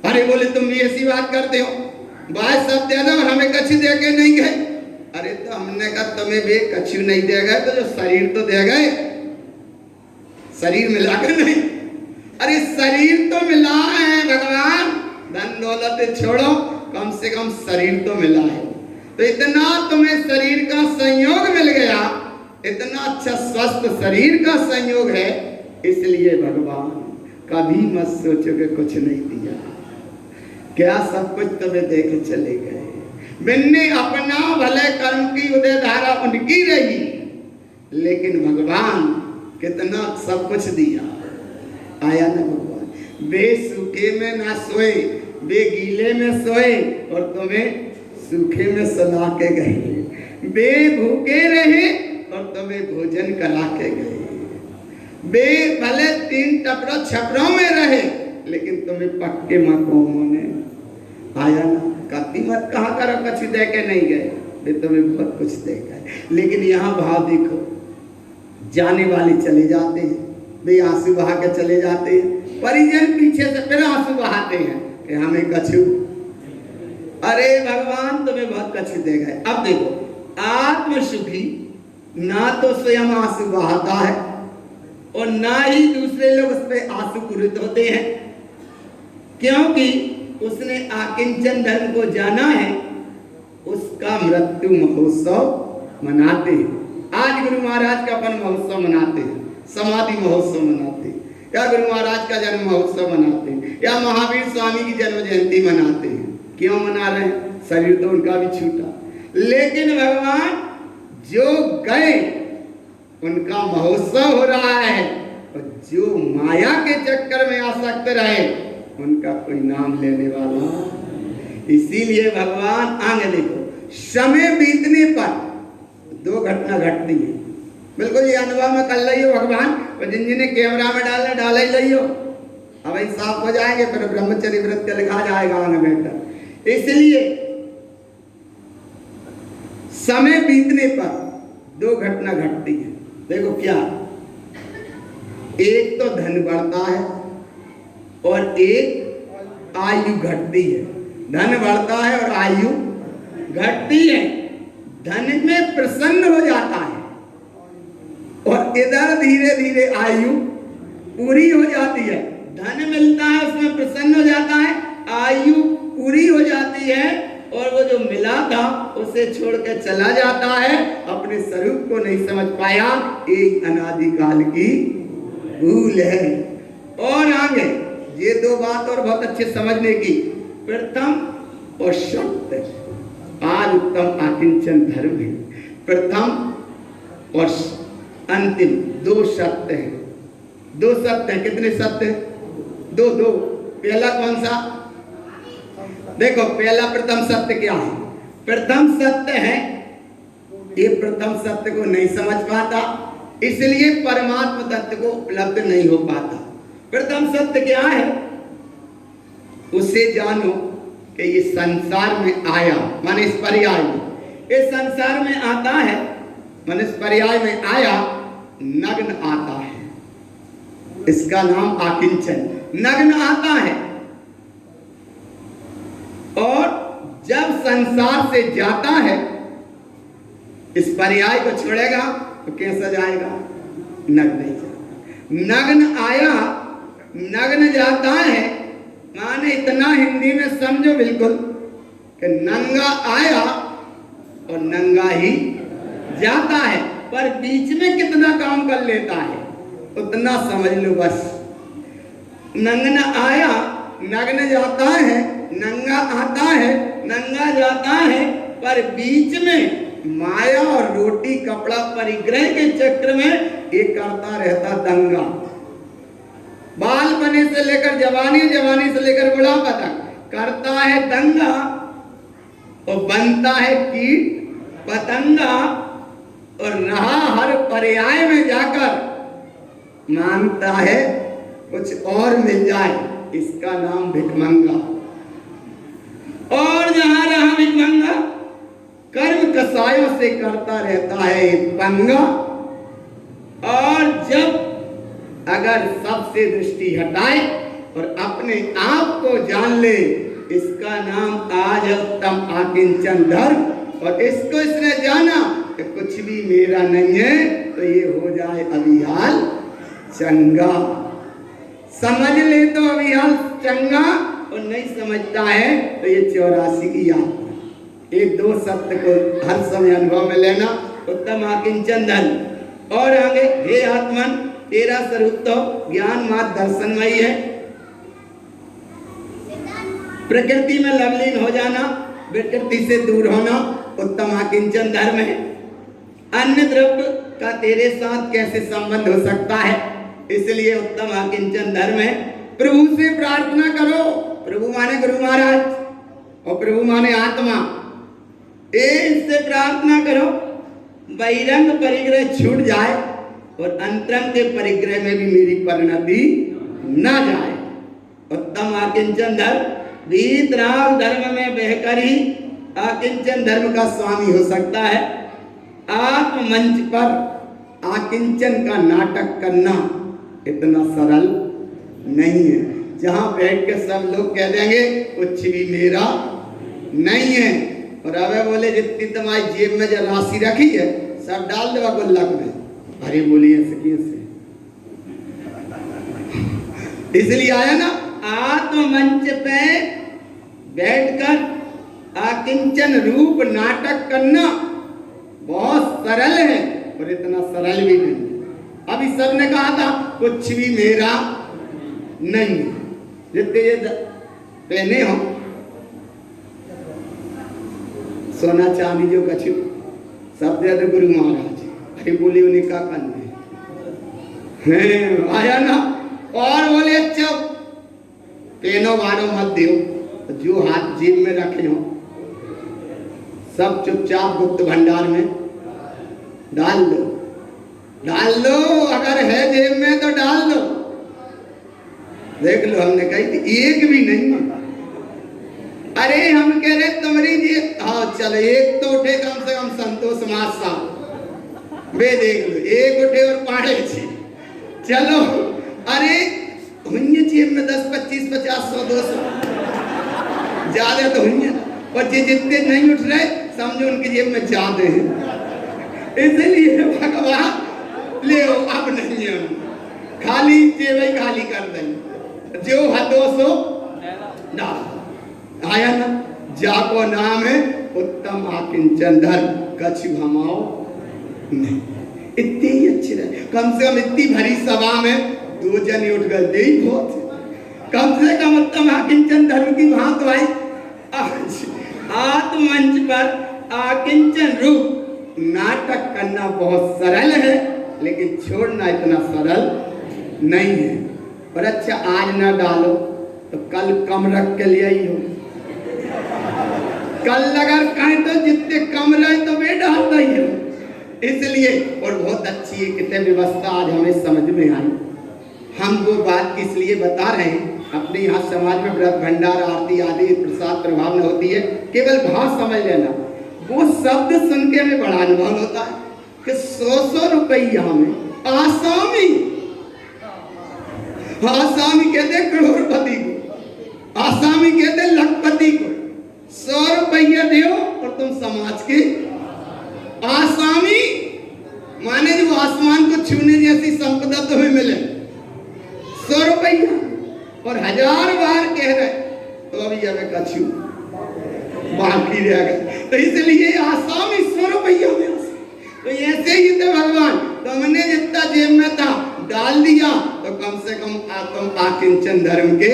अरे बोले तुम भी ऐसी बात करते हो, बात सब दे दो और हमें कुछ दे के नहीं गए। अरे तो हमने कहा तुम्हें भी कुछ नहीं दे गए, तो जो शरीर तो दे गए, शरीर मिला के नहीं। अरे शरीर तो मिला है भगवान, धन दौलत छोड़ो, कम से कम शरीर तो मिला है। तो इतना तुम्हें शरीर का संयोग मिल गया, इतना अच्छा स्वस्थ शरीर का संयोग है, इसलिए भगवान कभी मत सोचो कि कुछ नहीं दिया। क्या सब कुछ तुम्हें देके चले गए। बिन्ने अपना भले कर्म की उदय धारा उनकी रही, लेकिन भगवान कितना सब कुछ दिया। आया ना भगवान, वे सूखे में ना सोए, वे गीले में सोए और तुम्हें सूखे में सुला के गए। वे भूखे रहे और तुम्हें भोजन करा के गए। वे भले 3 टपरों छपरों में रहे, लेकिन तुम्हें पक्के मकानों में आया ना। कति मत कहा करो कुछ दे के नहीं गए, वे तुम्हें बहुत कुछ दे गए। लेकिन यहाँ भाव देखो, जाने वाले चले जाते हैं, वे आंसू बहा के चले जाते हैं, परिजन पीछे से फिर आंसू बहाते हैं कि हमें कछु। अरे भगवान तुम्हें बहुत कुछ दे गए। अब देखो, आत्मसुखी ना तो स्वयं आंसू बहाता है और ना ही दूसरे लोग उस पर आंसू पूरित होते हैं, क्योंकि उसने आकिंचन धर्म को जाना है। उसका मृत्यु महोत्सव मनाते हैं। आज गुरु महाराज का अपन महोत्सव मनाते हैं, समाधि महोत्सव मनाते हैं, या गुरु महाराज का जन्म महोत्सव मनाते हैं, या महावीर स्वामी की जन्म जयंती मनाते हैं। क्यों मना रहे हैं? शरीर तो उनका भी छूटा, लेकिन भगवान जो गए उनका महोत्सव हो रहा है, और जो माया के चक्कर में आसक्त रहे उनका कोई नाम लेने वाला। इसीलिए भगवान आगे देखो, समय बीतने पर 2 घटना घटती है। बिल्कुल ये अनुभव में कर लियो भगवान, और जिन्हें कैमरा में डाला ही लियो। अब भाई साफ हो जाएंगे, फिर ब्रह्मचर्य व्रत का लिखा जाएगा आगे बेहतर। इसलिए समय बीतने पर 2 घटना घटती है। देखो क्या, एक तो धन बढ़ता है और एक आयु घटती है। धन बढ़ता है और आयु घटती है। धन में प्रसन्न हो जाता है और इधर धीरे धीरे आयु पूरी हो जाती है। धन मिलता है, उसमें प्रसन्न हो जाता है, आयु पूरी हो जाती है, और वो जो मिला था उसे छोड़ के चला जाता है, अपने स्वरूप को नहीं समझ पाया। एक अनादिकाल की भूल है। और आगे ये 2 बात और बहुत अच्छे समझने की, प्रथम और सत्य। आज उत्तम आकिंचन धर्म है। प्रथम और अंतिम 2 सत्य हैं। 2 सत्य हैं। कितने सत्य हैं? 2। पहला कौन सा? देखो, पहला प्रथम सत्य क्या है? प्रथम सत्य है, ये प्रथम सत्य को नहीं समझ पाता, इसलिए परमात्मा तत्व को उपलब्ध नहीं हो पाता। प्रथम सत्य क्या है? उसे जानो कि ये संसार में आया, माने इस पर्याय में, इस संसार में आता है, माने इस पर्याय में आया, नग्न आता है। इसका नाम आकिंचन, नग्न आता है। और जब संसार से जाता है, इस पर्याय को छोड़ेगा तो कैसा जाएगा? नग्न ही जाएगा। नग्न आया, नग्न जाता है, माने इतना हिंदी में समझो बिल्कुल कि नंगा आया और नंगा ही जाता है, पर बीच में कितना काम कर लेता है उतना समझ लो बस। नग्न आया, नग्न जाता है, नंगा आता है, नंगा जाता है, पर बीच में माया और रोटी कपड़ा परिग्रह के चक्र में ये करता रहता दंगा। बाल बने से लेकर जवानी, जवानी से लेकर बुढ़ापा तक करता है दंगा और बनता है कीट पतंगा, और रहा हर पर्याय में जाकर मांगता है कुछ और मिल जाए, इसका नाम भिखमंगा। और जहां रहा भिखमंगा, कर्म कसायों से करता रहता है पंगा। और जब अगर सबसे दृष्टि हटाए और अपने आप को जान ले, इसका नाम आज उत्तम आकिंचन धर्म। और इसको इसने जाना कि कुछ भी मेरा नहीं है, तो ये हो जाए अभिहाल चंगा। समझ ले तो अभिहाल चंगा, और नहीं समझता है तो ये 84 की यात्रा। ये दो सत्य को हर समय अनुभव में लेना, उत्तम आकिंचन धर्म। और आगे, हे आत्मन, तेरा स्वरूप तो ज्ञान मात्र दर्शनमयी है। प्रकृति में लवलीन हो जाना, प्रकृति से दूर होना उत्तम आकिंचन धर्म है। अन्य द्रव्य का तेरे साथ कैसे संबंध हो सकता है? इसलिए उत्तम आकिंचन धर्म है। प्रभु से प्रार्थना करो। प्रभु माने गुरु महाराज और प्रभु माने आत्मा। इससे प्रार्थना करो बहिरंग परिग्रह छूट जाए और अंतरंग के परिग्रह में भी मेरी परिणति न जाए। उत्तम आकिंचन धर्म, वीतराग धर्म में बहकर ही आकिंचन धर्म का स्वामी हो सकता है। आत्म मंच पर आकिंचन का नाटक करना इतना सरल नहीं है। जहां बैठ के सब लोग कह देंगे कुछ भी मेरा नहीं है, और अब बोले जितनी तुम्हारी जेब में जो राशि रखी है सब डाल दो गुल्लक में। अरे बोलिए से इसलिए आया ना, आत्म मंच पे बैठकर आकिंचन रूप नाटक करना बहुत सरल है, और इतना सरल भी नहीं। अभी सबने कहा था कुछ भी मेरा नहीं है। जितने ये पहने हो सोना चांदी जो कछु सब दे दो गुरु महाराज। अरे बोले उन्हें क्या करना है? आया ना, और बोले अच्छा पेनो वारो मत दो, जो हाथ जेब में रखे हो सब चुपचाप गुप्त भंडार में डाल दो। डाल लो, अगर है जेब में तो डाल दो। देख लो, हमने कही थी एक भी नहीं। अरे हम कह रहे तुम्हारी जी, हाँ चलो एक तो उठे कम से कम संतोष मास साहब, वे देख लो एक उठे और पाड़े छी। चलो अरे हुई जेब में 10 25 50 100 200 ज्यादा तो हुई, और जितने नहीं उठ रहे समझो उनकी जेब में ज्यादा है। इसलिए भगवान ले अब नहीं है, खाली जेब ही खाली कर दें, जो हदो सो डाल। आया ना, जाको नाम है उत्तम आकिंचन धर्म, कछु हमाओ नहीं। इतनी ही अच्छी रहे, कम से कम इतनी भरी सभा में 2 जने उठ गए, दे ही बहुत। कम से कम उत्तम आकिंचन धर्म की भांत भाई। आत्म मंच पर आकिंचन रूप नाटक करना बहुत सरल है, लेकिन छोड़ना इतना सरल नहीं है। और अच्छा आज ना डालो तो कल कम रख के ले आई हो। कल अगर कहें तो जितने कम रहे तो वे डालता ही हो। इसलिए और बहुत अच्छी एक व्यवस्था आज हमें समझ में आई। हम वो बात इसलिए बता रहे हैं, अपने यहाँ समाज में व्रत भंडार आरती आदि प्रसाद प्रभाव में होती है, केवल भाव समझ लेना। वो शब्द सुन के हमें बड़ा अनुभव होता है कि 100 रुपया में आसामी कहते करोड़पति को, आसामी कहते लखपति को 100 रुपया दो और तुम समाज के आसामी माने जो आसमान को छूने जैसी संपदा तुम्हें मिले 100 रुपया और 1000 बार कह रहे तो अभी अब कछु बाकी रह गए। तो इसलिए आसामी 100 रुपया में तो ऐसे ही थे भगवान, तो हमने जितना जेब में था डाल दिया तो कम से कम तुम आकिंचन धर्म के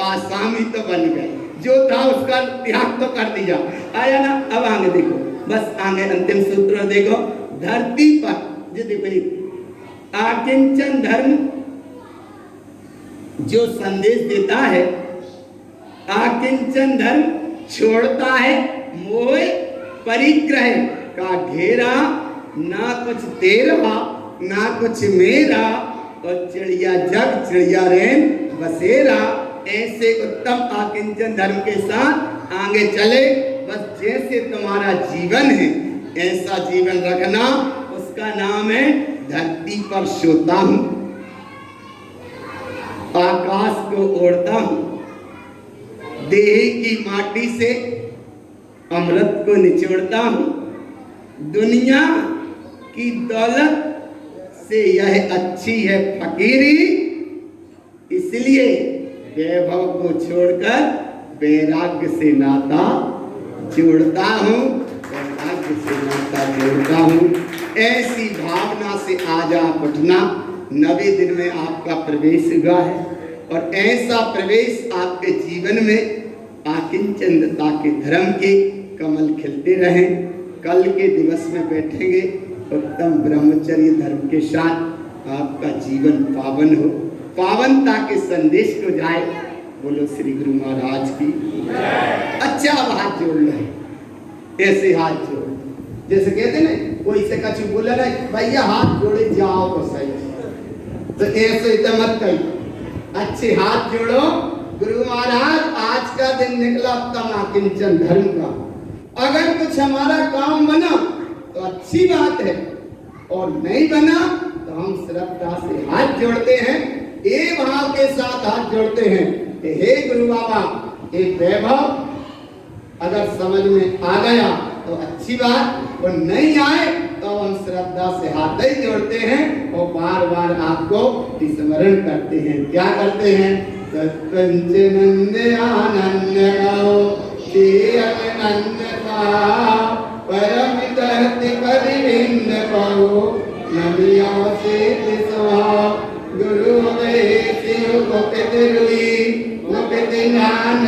आसामी तो बन गए, जो था उसका त्याग तो कर दिया। आया ना। अब आगे देखो, बस आगे अंतिम सूत्र देखो। धरती पर जो देखो आकिंचन धर्म जो संदेश देता है, आकिंचन धर्म छोड़ता है मोह परिग्रह का घेरा, ना कुछ तेरा ना कुछ मेरा, और चिड़िया जग चिड़िया रेन बसेरा। ऐसे उत्तम आकिंचन धर्म के साथ आगे चले। बस जैसे तुम्हारा जीवन है ऐसा जीवन रखना, उसका नाम है धरती पर सोता हूं, आकाश को ओढ़ता हूं, देह की माटी से अमृत को निचोड़ता हूं, दुनिया की दौलत से यह अच्छी है फकीरी, इसलिए वैभव को छोड़कर वैराग्य से नाता जोड़ता हूं, वैराग्य से नाता जोड़ता हूं। ऐसी भावना से आज आप उठना। 90 दिन में आपका प्रवेश हुआ है और ऐसा प्रवेश आपके जीवन में आकिंचनता के धर्म के कमल खिलते रहें। कल के दिवस में बैठेंगे उत्तम ब्रह्मचर्य धर्म के साथ, आपका जीवन पावन हो, पावनता के संदेश को जाए। बोलो श्री गुरु महाराज की। अच्छा अब हाथ जोड़ लो, ऐसे हाथ जोड़, जैसे कहते ना कोई से कछु बोला ना भैया हाथ जोड़े जाओ तो सही, तो ऐसे तो मत कही। अच्छे हाथ जोड़ो। गुरु महाराज आज का दिन निकला उत्तम आकिंचन धर्म का, अगर कुछ हमारा काम बना तो अच्छी बात है, और नहीं बना तो हम श्रद्धा से हाथ जोड़ते हैं, एक भाव के साथ हाथ जोड़ते हैं। हे गुरु बाबा, एक वैभव अगर समझ में आ गया तो अच्छी बात, और नहीं आए तो हम श्रद्धा से हाथ ही जोड़ते हैं और बार बार आपको स्मरण करते हैं। क्या करते हैं? सत्पंचनंद आनंद गाओ, नंद परम धरती परिविंद पाओ, नदियों से गुरु शिव को पितरुई ज्ञान